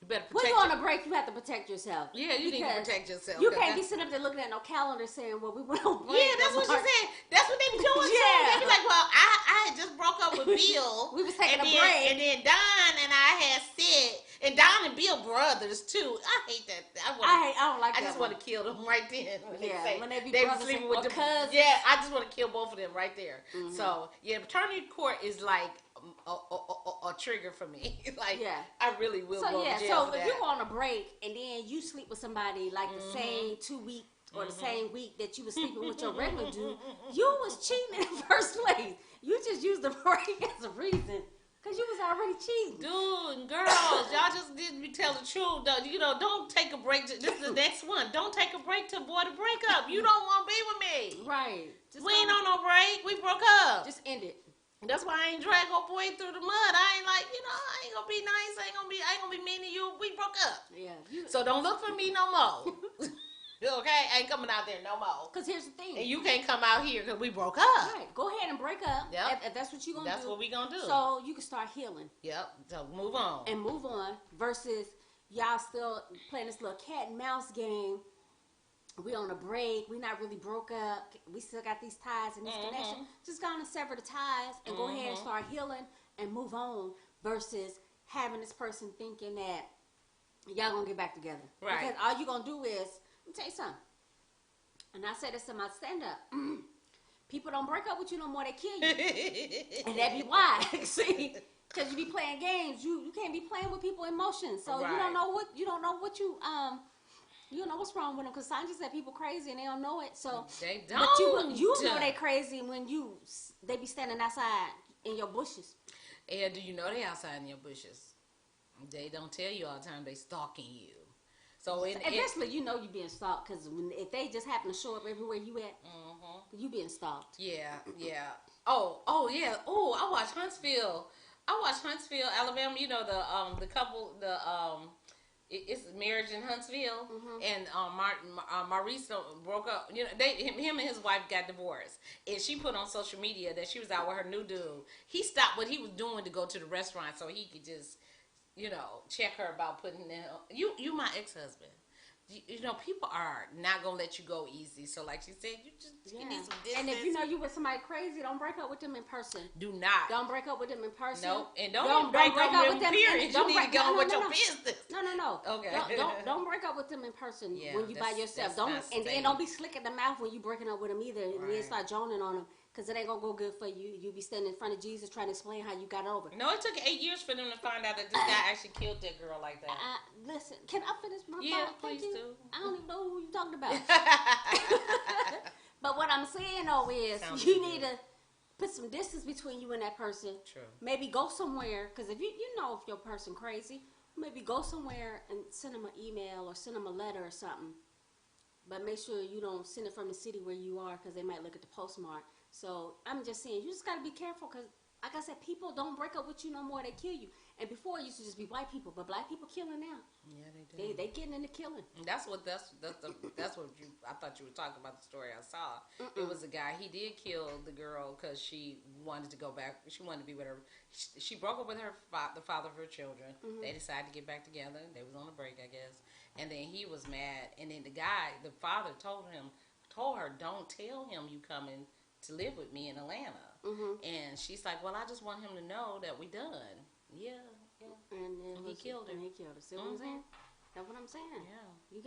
better protect when you're on a break, you have to protect yourself. Yeah, you need to protect yourself. You can't be sitting up there looking at no calendar saying, well, we went on break. Yeah, that's what she said. That's what they be doing. Yeah. They be like, well, I had just broke up with Bill. We was taking a break. And then Don and I had said, and Don and Bill brothers too. I hate that. I don't like that. I just want to kill them right then. When they be brothers sleeping with the cousins. Yeah, I just want to kill both of them right there. Mm-hmm. So, yeah, paternity court is like a trigger for me. I really will go to jail for that. If you go on a break and then you sleep with somebody like the same 2 weeks or the same week that you was sleeping with your regular dude, you was cheating in the first place. You just used the break as a reason because you was already cheating. Dude and girls, y'all just didn't tell the truth though. Don't take a break. This is the next one. Don't take a break to avoid a breakup. You don't want to be with me. Right. We ain't on no break. We broke up. Just end it. That's why I ain't drag old boy through the mud. I ain't like, I ain't gonna be nice. I ain't gonna be mean to you. We broke up. Yeah. So don't look for me no more. Okay? I ain't coming out there no more. Because here's the thing. And you can't come out here because we broke up. Right. Go ahead and break up. Yep. If that's what you're gonna do. That's what we gonna do. So you can start healing. Yep. So move on. And move on versus y'all still playing this little cat and mouse game. We on a break. We not really broke up. We still got these ties and this connection. Just go on and sever the ties and go ahead and start healing and move on versus having this person thinking that y'all gonna get back together. Right. Because all you gonna do is, let me tell you something. And I say this in my stand-up. People don't break up with you no more, they kill you. And that be why. See? Because you be playing games. You can't be playing with people's emotions. So you don't know what you know what's wrong with them, because Sonja said people crazy and they don't know it. So they don't. But you know they crazy when they be standing outside in your bushes. And do you know they outside in your bushes? They don't tell you all the time they stalking you. So eventually you know you being stalked, because if they just happen to show up everywhere you at, you being stalked. Yeah. Oh yeah. Oh, I watched Huntsville, Alabama. You know the couple it's marriage in Huntsville, and Maurice broke up. Him and his wife got divorced, and she put on social media that she was out with her new dude. He stopped what he was doing to go to the restaurant so he could just, check her about putting in. You my ex-husband. People are not gonna let you go easy. So, like she said, you need some distance. And if you know you with somebody crazy, don't break up with them in person. Do not. Don't break up with them in person. Nope. And don't break up with them. Period. You need to go with your business. No. Okay. Don't break up with them in person when you by yourself. Then don't be slick in the mouth when you breaking up with them either. And then start joning on them. Because it ain't going to go good for you. You be standing in front of Jesus trying to explain how you got over. No, it took 8 years for them to find out that this guy actually killed that girl like that. Listen, can I finish my thought? Please do. I don't even know who you're talking about. But what I'm saying, though, is you need to put some distance between you and that person. True. Maybe go somewhere. Because if you know if your person crazy, maybe go somewhere and send them an email or send them a letter or something. But make sure you don't send it from the city where you are, because they might look at the postmark. So I'm just saying, you just got to be careful, because like I said, people don't break up with you no more. They kill you. And before it used to just be white people, but black people killing now. Yeah, they do. They getting into killing. That's what I thought you were talking about the story I saw. It was a guy. He did kill the girl because she wanted to go back. She wanted to be with her. She broke up with the father of her children. They decided to get back together. They was on a break, I guess. And then he was mad. And then the father told her, "Don't tell him you coming to live with me in Atlanta." And she's like, "Well, I just want him to know that we done." Yeah. And he killed her. See what I'm saying? That's what I'm saying. Yeah.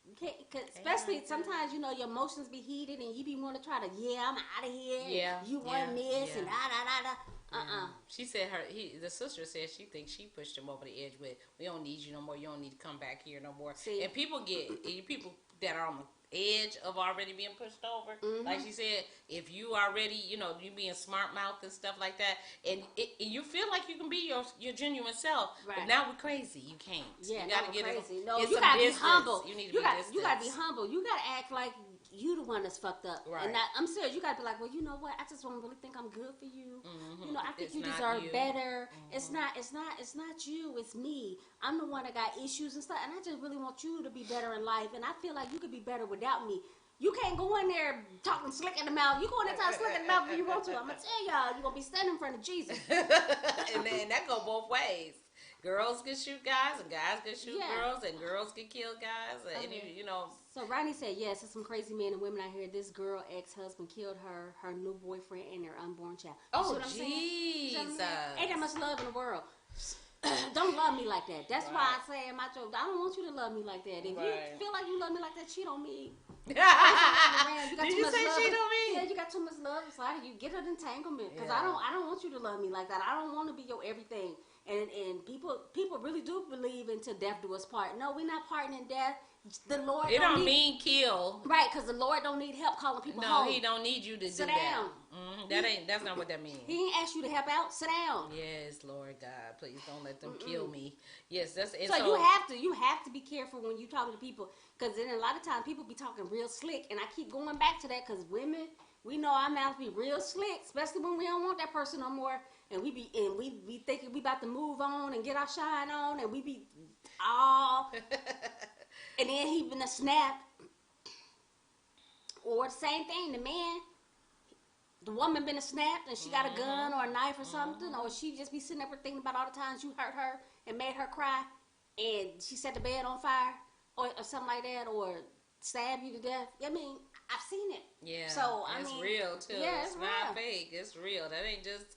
You can't, cause especially sometimes, you know, your emotions be heated and you be want to try to, I'm out of here. Yeah. You want this and da. She said the sister said she thinks she pushed him over the edge with, we don't need you no more. You don't need to come back here no more. See? And people that are on the edge of already being pushed over. Like she said, if you already, you know, you being smart mouth and stuff like that, and you feel like you can be your genuine self, but now we're crazy. You can't. Yeah, you gotta get crazy. No, you gotta be humble. You need to you gotta be humble. You gotta act like you the one that's fucked up. Right. And I'm serious. You gotta be like, well, you know what? I just don't really think I'm good for you. You know, I think you It's deserve not you. better. It's not you. It's me. I'm the one that got issues and stuff, and I just really want you to be better in life. And I feel like you could be better without me. You can't go in there talking slick in the mouth. You go in there talking slick in the mouth if you want to. I'm gonna tell y'all, you're gonna be standing in front of Jesus. and that go both ways. Girls can shoot guys, and guys can shoot girls, and girls can kill guys. And you know. So Ronnie said, yes, there's some crazy men and women out here. This girl ex-husband killed her new boyfriend, and their unborn child. Oh, Jesus! Ain't that much love in the world. Don't love me like that. That's why I say in my joke, I don't want you to love me like that. If you feel like you love me like that, cheat on me. Did you say cheat on me? Yeah, you got too much love inside of you. Get an entanglement, because I don't want you to love me like that. I don't want to be your everything. And people really do believe until death do us part. No, we're not parting in death. The Lord. It don't mean kill. Right, because the Lord don't need help calling people no, home. No, He don't need you to sit do down. That. That's not what that means. He ain't asked you to help out. Sit down. Yes, Lord God, please don't let them kill me. Yes, that's it. So you have to be careful when you talking to people, because then a lot of times people be talking real slick, and I keep going back to that because women, we know our mouth be real slick, especially when we don't want that person no more, and we thinking we about to move on and get our shine on, and we be all. And then he been a snap. Or the same thing, the woman been a snap and she got a gun or a knife or something, or she just be sitting up and thinking about all the times you hurt her and made her cry, and she set the bed on fire or something like that, or stab you to death. I mean, I've seen it. Yeah. So it's real too. Yeah, it's not fake. It's real. That ain't just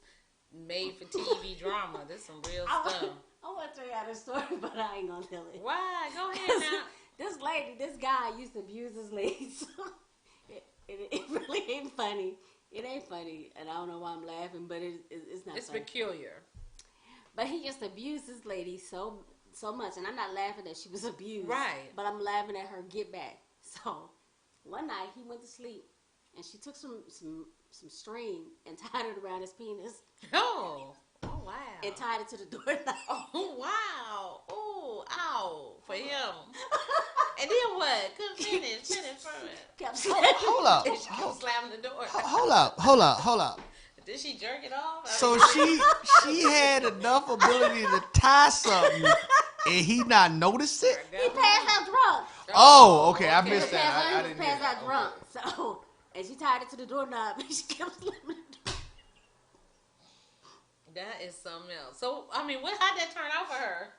made for TV drama. This some real stuff. I want to tell y'all this story, but I ain't gonna tell it. Why? Go ahead now. This guy used to abuse his ladies. It really ain't funny. It ain't funny, and I don't know why I'm laughing, but it's not. It's funny. peculiar. But he just abused his lady so much, and I'm not laughing that she was abused. Right. But I'm laughing at her get back. So one night he went to sleep, and she took some string and tied it around his penis. Oh wow. And tied it to the doorknob. Oh wow. Oh ow for him. And then what? Couldn't finish first. Hold up. She kept slamming the door. Hold up. Did she jerk it off? So she had enough ability to tie something, and he not noticed it? He passed out drunk. Oh, okay. I missed that. I didn't He passed out drunk. So, and she tied it to the doorknob, and she kept slamming the door. That is something else. So, I mean, how'd that turn out for her?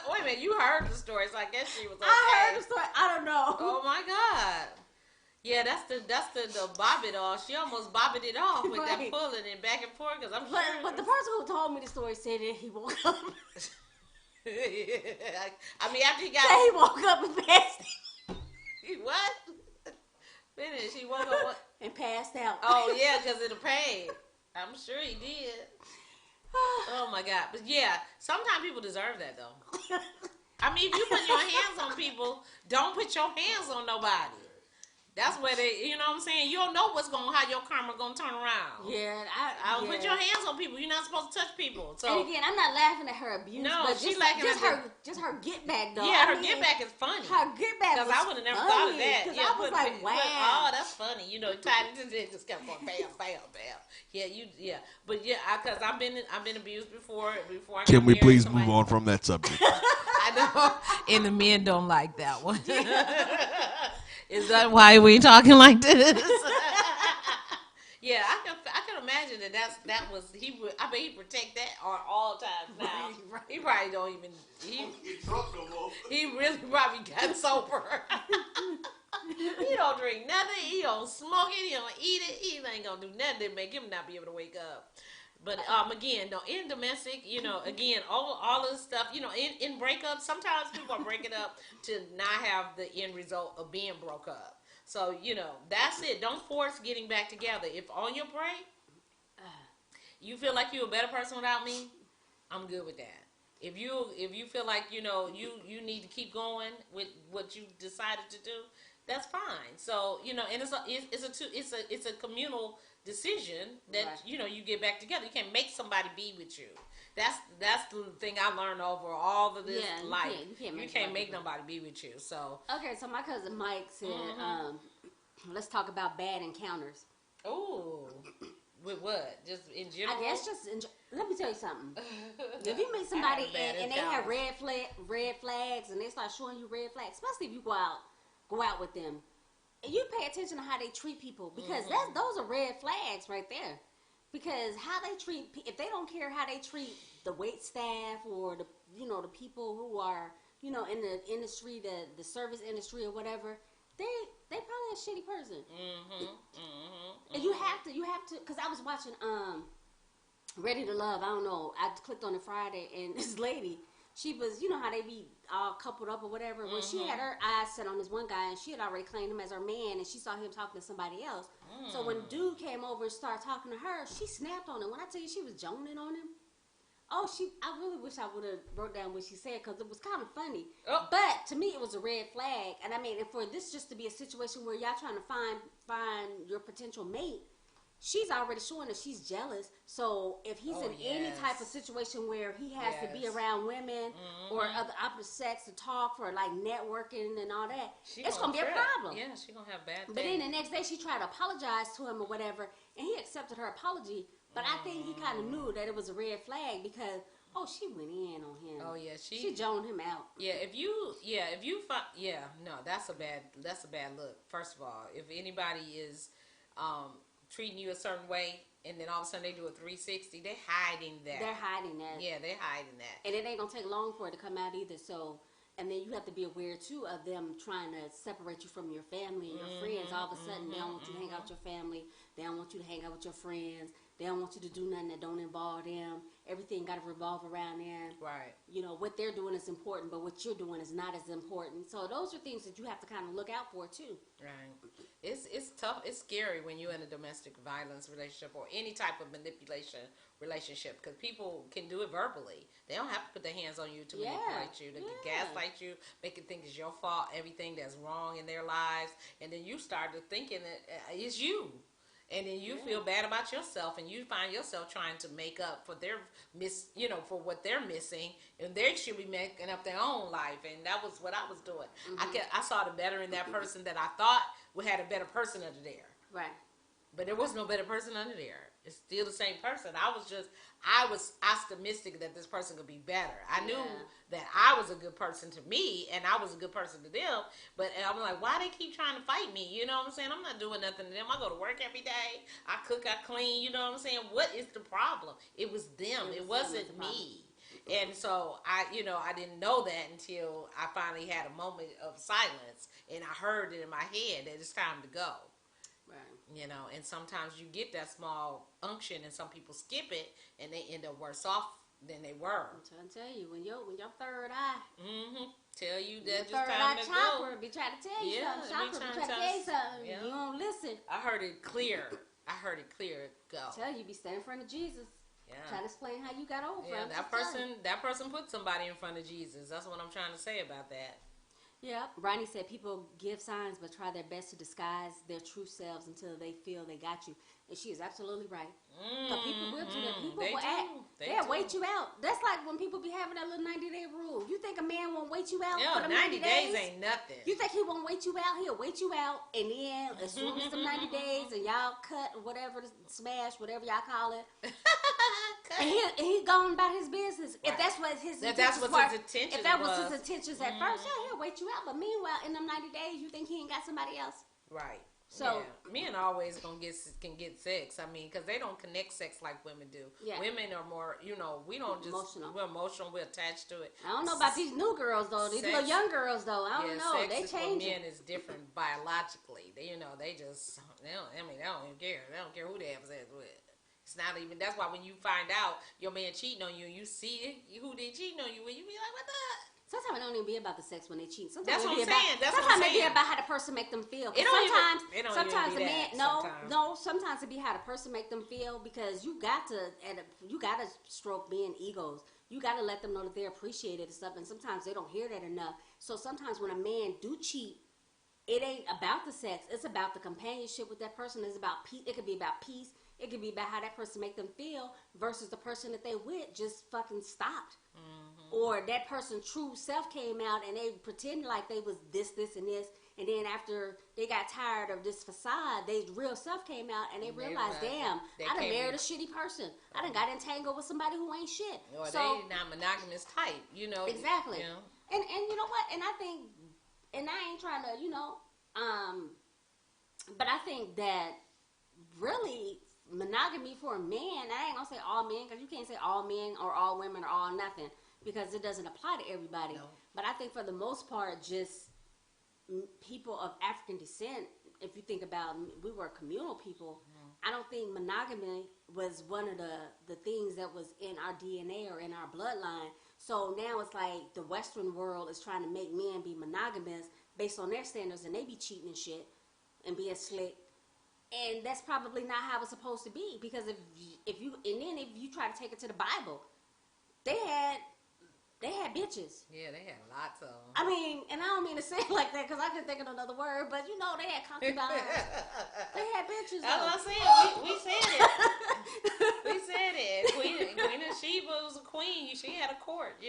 Wait a minute, you heard the story, so I guess she was okay. I heard the story. I don't know. Oh my God. Yeah, that's the bob it off. She almost bobbed it off with that pulling and back and forth, because I'm sure. But the person who told me the story said that he woke up. I mean, after he got. He woke up and passed out. What? Finish. He woke up and passed out. Oh yeah, because of the pain. I'm sure he did. Oh my God. But yeah, sometimes people deserve that though. I mean, if you put your hands on people, don't put your hands on nobody. That's where they, you know what I'm saying? You don't know how your karma gonna turn around. Yeah, I put your hands on people. You're not supposed to touch people. So and again, I'm not laughing at her abuse. No, but she's just her get back though. Yeah, her get back is funny. Her get back because I would have never thought of that. Because yeah, I was like, wow, oh, that's funny. You know, tied it to just kept going bam, bam, bam. Yeah, but because I've been abused before. I Can we please somebody. move on from that subject? I know, and the men don't like that one. Is that why we talking like this? Yeah, I can imagine that was he would. I bet he protect that on all times now. Right. He probably don't even. He really probably got sober. He don't drink nothing. He don't smoke it. He don't eat it. He ain't gonna do nothing to make him not be able to wake up. But again, no, in domestic, again, all of the stuff, in breakups, sometimes people are breaking up to not have the end result of being broke up. So, that's it. Don't force getting back together. If on your break, you feel like you're a better person without me, I'm good with that. If you feel like, you need to keep going with what you decided to do, that's fine. So, and it's a communal decision that right. You get back together. You can't make somebody be with you. That's the thing I learned over all of this life. You can't make nobody be with you. So okay, so my cousin Mike said, let's talk about bad encounters. Ooh, with what? Just in general? I guess let me tell you something. If you meet somebody and they have red flags and they start showing you red flags, especially if you go out with them. And you pay attention to how they treat people because those are red flags right there. Because how they treat, if they don't care how they treat the wait staff or the people who are in the industry, the service industry or whatever, they probably a shitty person. And you have to because I was watching Ready to Love. I don't know. I clicked on it Friday and this lady. She was, how they be all coupled up or whatever. Well, she had her eyes set on this one guy, and she had already claimed him as her man, and she saw him talking to somebody else. So when dude came over and started talking to her, she snapped on him. When I tell you she was joning on him, I really wish I would have wrote down what she said because it was kind of funny. Oh. But to me, it was a red flag. And I mean, and for this just to be a situation where y'all trying to find your potential mate, she's already showing that she's jealous. So if he's in any type of situation where he has to be around women or other opposite sex to talk for like networking and all that, it's gonna be a problem. Yeah, she's gonna have bad. But then the next day she tried to apologize to him or whatever, and he accepted her apology. But I think he kind of knew that it was a red flag because she went in on him. Oh yeah, she joned him out. Yeah, that's a bad look. First of all, if anybody is treating you a certain way, and then all of a sudden they do a 360, they're hiding that. They're hiding that. Yeah, they're hiding that. And it ain't gonna take long for it to come out either. So, and then you have to be aware too of them trying to separate you from your family and your friends. All of a sudden, they don't want you to hang out with your family. They don't want you to hang out with your friends. They don't want you to do nothing that don't involve them. Everything got to revolve around them. Right. What they're doing is important, but what you're doing is not as important. So those are things that you have to kind of look out for too. Right. It's tough. It's scary when you're in a domestic violence relationship or any type of manipulation relationship because people can do it verbally. They don't have to put their hands on you to manipulate you, to gaslight you, make it think it's your fault, everything that's wrong in their lives, and then you start to thinking that it's you. And then you feel bad about yourself, and you find yourself trying to make up for their for what they're missing, and they should be making up their own life. And that was what I was doing. I saw the better in that person that I thought we had a better person under there. Right. But there was no better person under there. It's still the same person. I was optimistic that this person could be better. I knew that I was a good person to me, and I was a good person to them. But I'm like, why they keep trying to fight me? You know what I'm saying? I'm not doing nothing to them. I go to work every day. I cook, I clean. You know what I'm saying? What is the problem? It was them. It wasn't me. And so I didn't know that until I finally had a moment of silence, and I heard it in my head that it's time to go. Right. And sometimes you get that small unction, and some people skip it, and they end up worse off than they were. I'm trying to tell you, when your third eye, tell you that your it's third time eye to chopper go. be trying to tell you something. Chopper be trying to tell you something. Yeah. You don't listen. I heard it clear. Go. Tell you, be standing in front of Jesus. Yeah. Trying to explain how you got over. Yeah, that person put somebody in front of Jesus. That's what I'm trying to say about that. Yeah, Ronnie said people give signs but try their best to disguise their true selves until they feel they got you. And she is absolutely right. Because people will do that. People will act. They'll wait you out. That's like when people be having that little 90-day rule. You think a man won't wait you out for them 90 days? Ain't nothing. You think he won't wait you out? He'll wait you out. And then as soon as the 90 days and y'all cut or whatever, smash, whatever y'all call it. And he gone about his business. Right. If that's what his intentions if that was his intentions at first, yeah, he'll wait you out. But meanwhile, in them 90 days, you think he ain't got somebody else? Right. So men always can get sex. I mean, because they don't connect sex like women do. Yeah. Women are more, we don't just we're emotional. We're attached to it. I don't know about these new girls though. These little young girls though. I don't know. They change. For men is different biologically. They don't even care. They don't care who they have sex with. It's not even. That's why when you find out your man cheating on you, and you see who they cheating on you with, you be like, what the? Sometimes it don't even be about the sex when they cheat. That's what I'm saying. Sometimes it be about how the person make them feel. Sometimes the man, sometimes it be how the person make them feel because you got to stroke men egos. You got to let them know that they're appreciated and stuff. And sometimes they don't hear that enough. So sometimes when a man do cheat, it ain't about the sex. It's about the companionship with that person. It's about peace. It could be about peace. It could be about how that person make them feel versus the person that they with just fucking stopped. Or that person's true self came out and they pretended like they was this, and this. And then after they got tired of this facade, their real self came out and they realized, damn, I done married a shitty person. I done got entangled with somebody who ain't shit. Or so, they not monogamous type, Exactly. And you know what? And I think, and I ain't trying to, but I think that really monogamy for a man, I ain't gonna say all men, because you can't say all men or all women or all nothing, because it doesn't apply to everybody. No. But I think for the most part, just people of African descent, if you think about, we were communal people, I don't think monogamy was one of the things that was in our DNA or in our bloodline. So now it's like the Western world is trying to make men be monogamous based on their standards, and they be cheating and shit and being slick. And that's probably not how it's supposed to be, because if you try to take it to the Bible, they had bitches. Yeah, they had lots of them. I mean, and I don't mean to say it like that because I couldn't think of another word, but they had concubines. They had bitches. That's what I'm saying. We said it. We said it. Queen of Sheba was a queen. She had a court,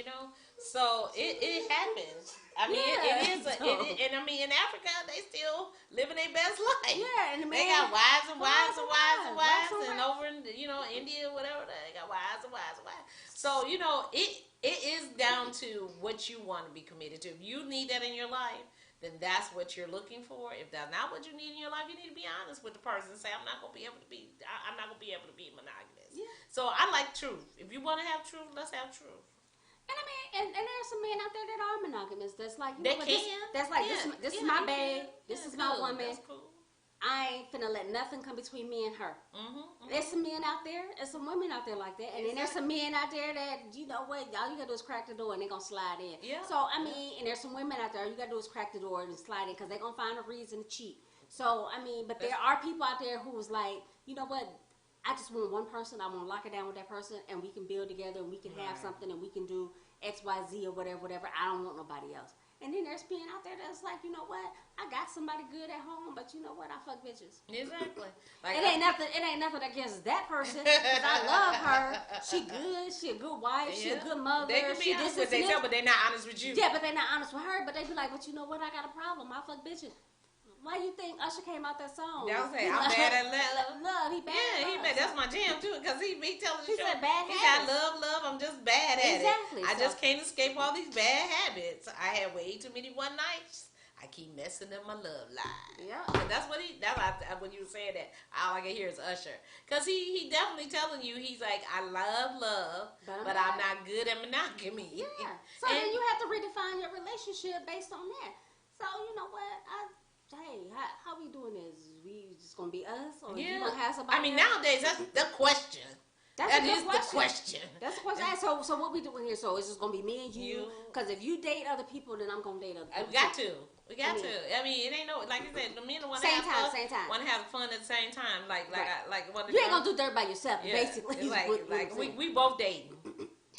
So it happens. I mean, it is. And I mean, in Africa, they still living their best life. Yeah, and they got wives and wives and wives and wives, and over in India, whatever, they got wives and wives and wives. So it is down to what you want to be committed to. If you need that in your life, then that's what you're looking for. If that's not what you need in your life, you need to be honest with the person and say, I'm not gonna be able to be monogamous. Yeah. So I like truth. If you want to have truth, let's have truth. And I mean, and there's some men out there that are monogamous. That's like, this is my babe. This is my woman. That's cool. I ain't finna let nothing come between me and her. There's some men out there, and some women out there like that, and then there's some men out there that, you know what, all you gotta do is crack the door and they gonna slide in. Yeah. So I mean, and there's some women out there, all you gotta do is crack the door and slide in, because they gonna find a reason to cheat. So I mean, but there are people out there who's like, you know what, I just want one person, I want to lock it down with that person, and we can build together, and we can have something, and we can do X, Y, Z, or whatever. I don't want nobody else. And then there's men out there that's like, you know what? I got somebody good at home, but you know what? I fuck bitches. Exactly. It ain't nothing against that person, because I love her. She good. She a good wife. She a good mother. They can be honest with themselves, but they're not honest with you. Yeah, but they're not honest with her. But they be like, but you know what? I got a problem. I fuck bitches. Why you think Usher came out that song? That was I'm bad at love. He bad. Yeah, he bad. That's my jam too, because he telling the show. Said bad he got love. I'm just bad at it. I just can't escape all these bad habits. I had way too many one nights. I keep messing up my love life. Yeah, and that's what when you were saying that, all I can hear is Usher, because he definitely telling you, he's like, I love, but I'm not good at monogamy. Yeah. So then you have to redefine your relationship based on that. So you know what? Hey, how we doing this? We just gonna be us, or you gonna have somebody? I mean, nowadays that's the question. That is the question. That's the question. So what we doing here? So it's just gonna be me and you? Because if you date other people, then I'm gonna date other people. We got to. I mean, it ain't like you said. The men want to have fun. Same time. Want to have fun at the same time. Like you ain't gonna do dirt by yourself. Basically, like we both dating.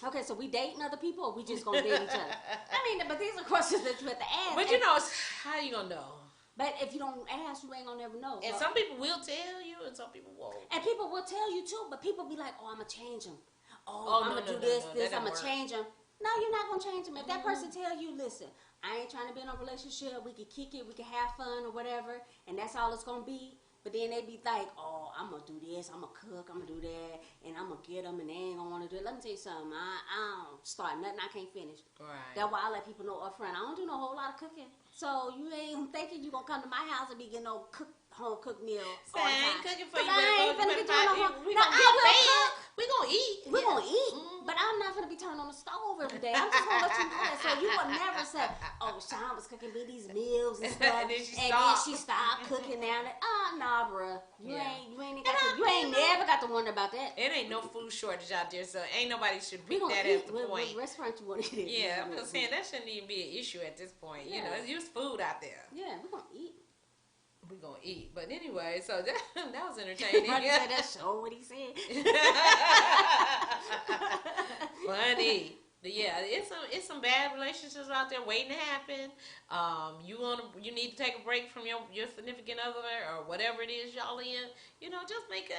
Okay, so we dating other people, or we just gonna date each other? I mean, but these are questions that you have to ask. But you know, how you gonna know? But if you don't ask, you ain't gonna never know. And some people will tell you, and some people won't. And people will tell you too, but people be like, "Oh, I'm gonna change him. I'm gonna do this. I'm gonna change him." No, you're not gonna change him. If that person tell you, "Listen, I ain't trying to be in a relationship. We can kick it, we can have fun or whatever, and that's all it's gonna be." But then they be like, "Oh, I'm gonna do this. I'm gonna cook. I'm gonna do that, and I'm gonna get them, and they ain't gonna want to do it." Let me tell you something. I don't start nothing I can't finish. Right. That's why I let people know up front. I don't do no whole lot of cooking. So you ain't thinking you gonna come to my house and be getting no home cooked meal all the time. I ain't cooking for you. I ain't finna be doing no home. We gonna eat. We gonna eat, but I'm not gonna be turning on the stove every day. I'm just gonna let you know that. So you will never say, "Oh, Sean was cooking me these meals and stuff," and then she stopped cooking now. Nah, bruh. You ain't never got to wonder about that. It ain't no food shortage out there, so ain't nobody should pick that as the point. What restaurant you want to eat? Yeah, I'm just saying that shouldn't even be an issue at this point. You know, there's food out there. Yeah, we're gonna eat. We're gonna eat. But anyway, so that was entertaining. Yeah. That's sure what he said. Funny. Yeah, it's some bad relationships out there waiting to happen. You need to take a break from your significant other or whatever it is y'all in. You know, just make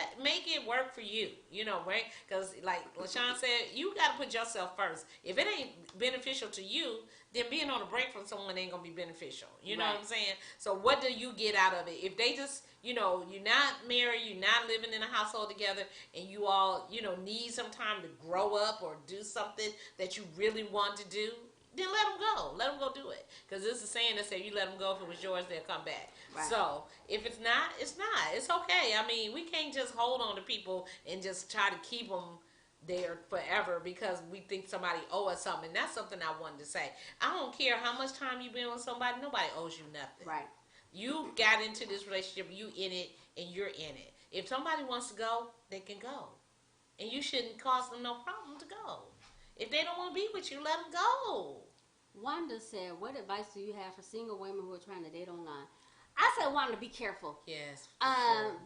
it work for you. You know, right? Because like LaShawn said, you got to put yourself first. If it ain't beneficial to you, then being on a break from someone ain't gonna be beneficial. You know what I'm saying? So what do you get out of it? If they just, you know, you're not married, you're not living in a household together, and you all, you know, need some time to grow up or do something that you really want to do, then let them go. Let them go do it. Because there's a saying that says you let them go, if it was yours, they'll come back. Right. So if it's not, it's not. It's okay. I mean, we can't just hold on to people and just try to keep them there forever because we think somebody owe us something. And that's something I wanted to say. I don't care how much time you've been with somebody. Nobody owes you nothing. Right. You got into this relationship. You in it, and you're in it. If somebody wants to go, they can go. And you shouldn't cause them no problem to go. If they don't want to be with you, let them go. Wanda said, "What advice do you have for single women who are trying to date online?" I said, Wanda, be careful. Yes.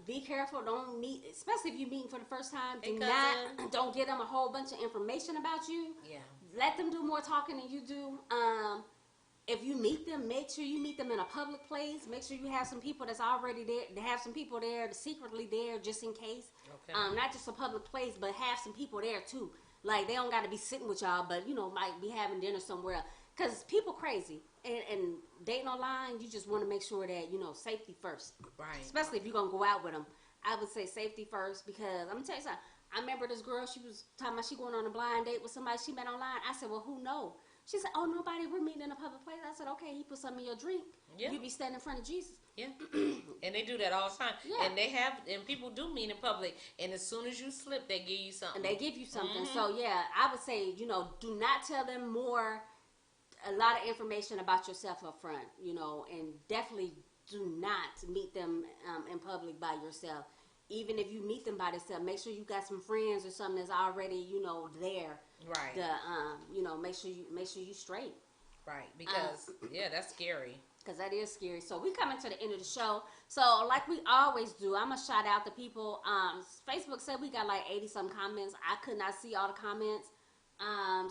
Be careful. Don't meet, especially if you're meeting for the first time. Don't give them a whole bunch of information about you. Yeah. Let them do more talking than you do. If you meet them, make sure you meet them in a public place. Make sure you have some people that's already there. Have some people there, secretly there, just in case. Okay. Not just a public place, but have some people there too. Like they don't got to be sitting with y'all, but you know, might be having dinner somewhere else. Cause people crazy and dating online, you just want to make sure that you know safety first. Right. Especially if you're gonna go out with them, I would say safety first because I'm gonna tell you something. I remember this girl. She was talking about she going on a blind date with somebody she met online. I said, well, who knows? She said, oh, nobody. We're meeting in a public place. I said, okay. He put something in your drink. Yeah. You be standing in front of Jesus. Yeah. And they do that all the time. Yeah. And people do meet in public. And as soon as you slip, they give you something. And they give you something. Mm-hmm. So yeah, I would say, you know, do not tell them a lot of information about yourself up front, you know, and definitely do not meet them in public by yourself. Even if you meet them by themselves, make sure you got some friends or something that's already, you know, there. Right. To, you know, make sure you straight. Right. Because that's scary. Because that is scary. So we coming to the end of the show. So like we always do, I'm gonna shout out the people. Facebook said we got like 80-some comments. I could not see all the comments.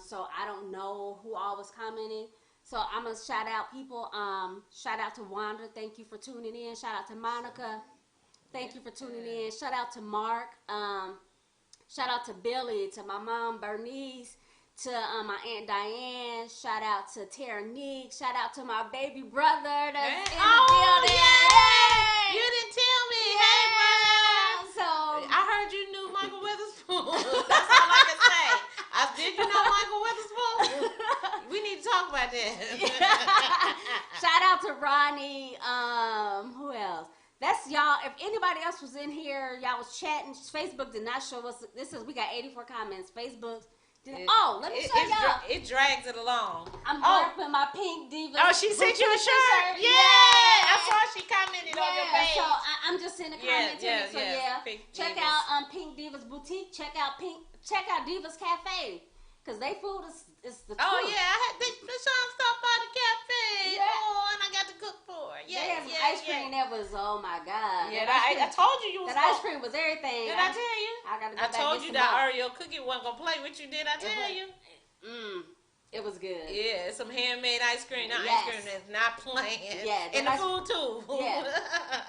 So I don't know who all was commenting. So I'm gonna shout out people. Shout out to Wanda. Thank you for tuning in. Shout out to Monica. Thank you for tuning in. Shout out to Mark. Shout out to Billy, to my mom Bernice, to my Aunt Diane. Shout out to Tara Nick. Shout out to my baby brother that's in the building. Yay! You didn't tell me. Hey, brother. So I heard you knew Michael Witherspoon. That's all I can say. Did you know Michael Witherspoon? We need to talk about that. Shout out to Ronnie. Who else? That's y'all. If anybody else was in here, y'all was chatting. Facebook did not show us. We got 84 comments. Facebook. Let me show y'all. It drags it along. I'm wearing my pink diva. Oh, she sent you a shirt. Yeah. I saw she commented on your page. So I'm just in the comments. So check out Pink Divas Boutique. Check out Divas Cafe. Because they food is the truth. Oh, yeah. LaShawn stopped by the cafe. Yeah. Oh, and I got to cook for her. Yeah, ice cream that was, oh, my God. Yeah, I told you was that ice cream was everything. Did I tell you? I gotta go I back told and you get some that more. Oreo cookie wasn't gonna play with you, did I tell you? It was good. Yeah, some handmade ice cream. Not Yes. ice cream that's not playing. Yeah, and the food too. Yeah,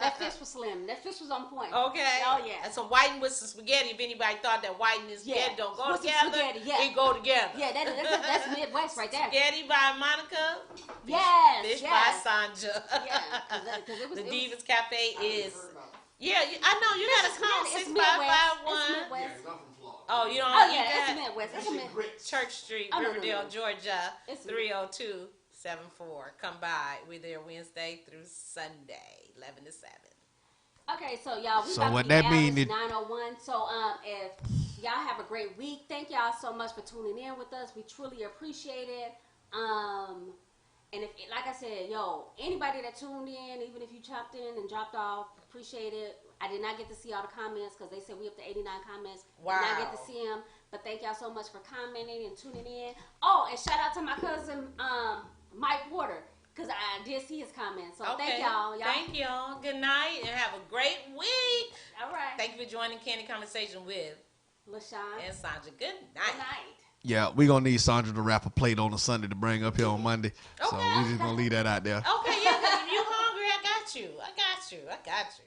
that fish was slim. That fish was on point. Okay. Oh yeah. And some whiting with some spaghetti. If anybody thought that whiting and spaghetti don't go With some together, spaghetti, yeah. it go together. Yeah, that's Midwest right there. Spaghetti by Monica. Yes. Fish by Sonja. Yeah, because it was The it Divas was, Cafe is. Yeah, I know you gotta call it's 6551. Midwest. Oh, you don't. Oh eat yeah, that? it's Midwest. It's a Midwest. Church Street, Oh, no, no, Riverdale, no. Georgia, It's 30274. Come by. We're there Wednesday through Sunday, 11 to 7. Okay, so y'all, we So about what to be that out. mean It's it- 9:01. So if y'all have a great week, thank y'all so much for tuning in with us. We truly appreciate it. And if, like I said, anybody that tuned in, even if you chopped in and dropped off, appreciate it. I did not get to see all the comments because they said we up to 89 comments. Wow. Did not get to see them, but thank y'all so much for commenting and tuning in. Oh, and shout out to my cousin Mike Porter because I did see his comments. So thank y'all. Thank y'all. Good night and have a great week. All right. Thank you for joining Candy Conversation with LaShawn and Sonja. Good night. Good night. Yeah, we're going to need Sonja to wrap a plate on a Sunday to bring up here on Monday. So we're just going to leave that out there. Okay, yeah, 'cause if you hungry, I got you. I got you.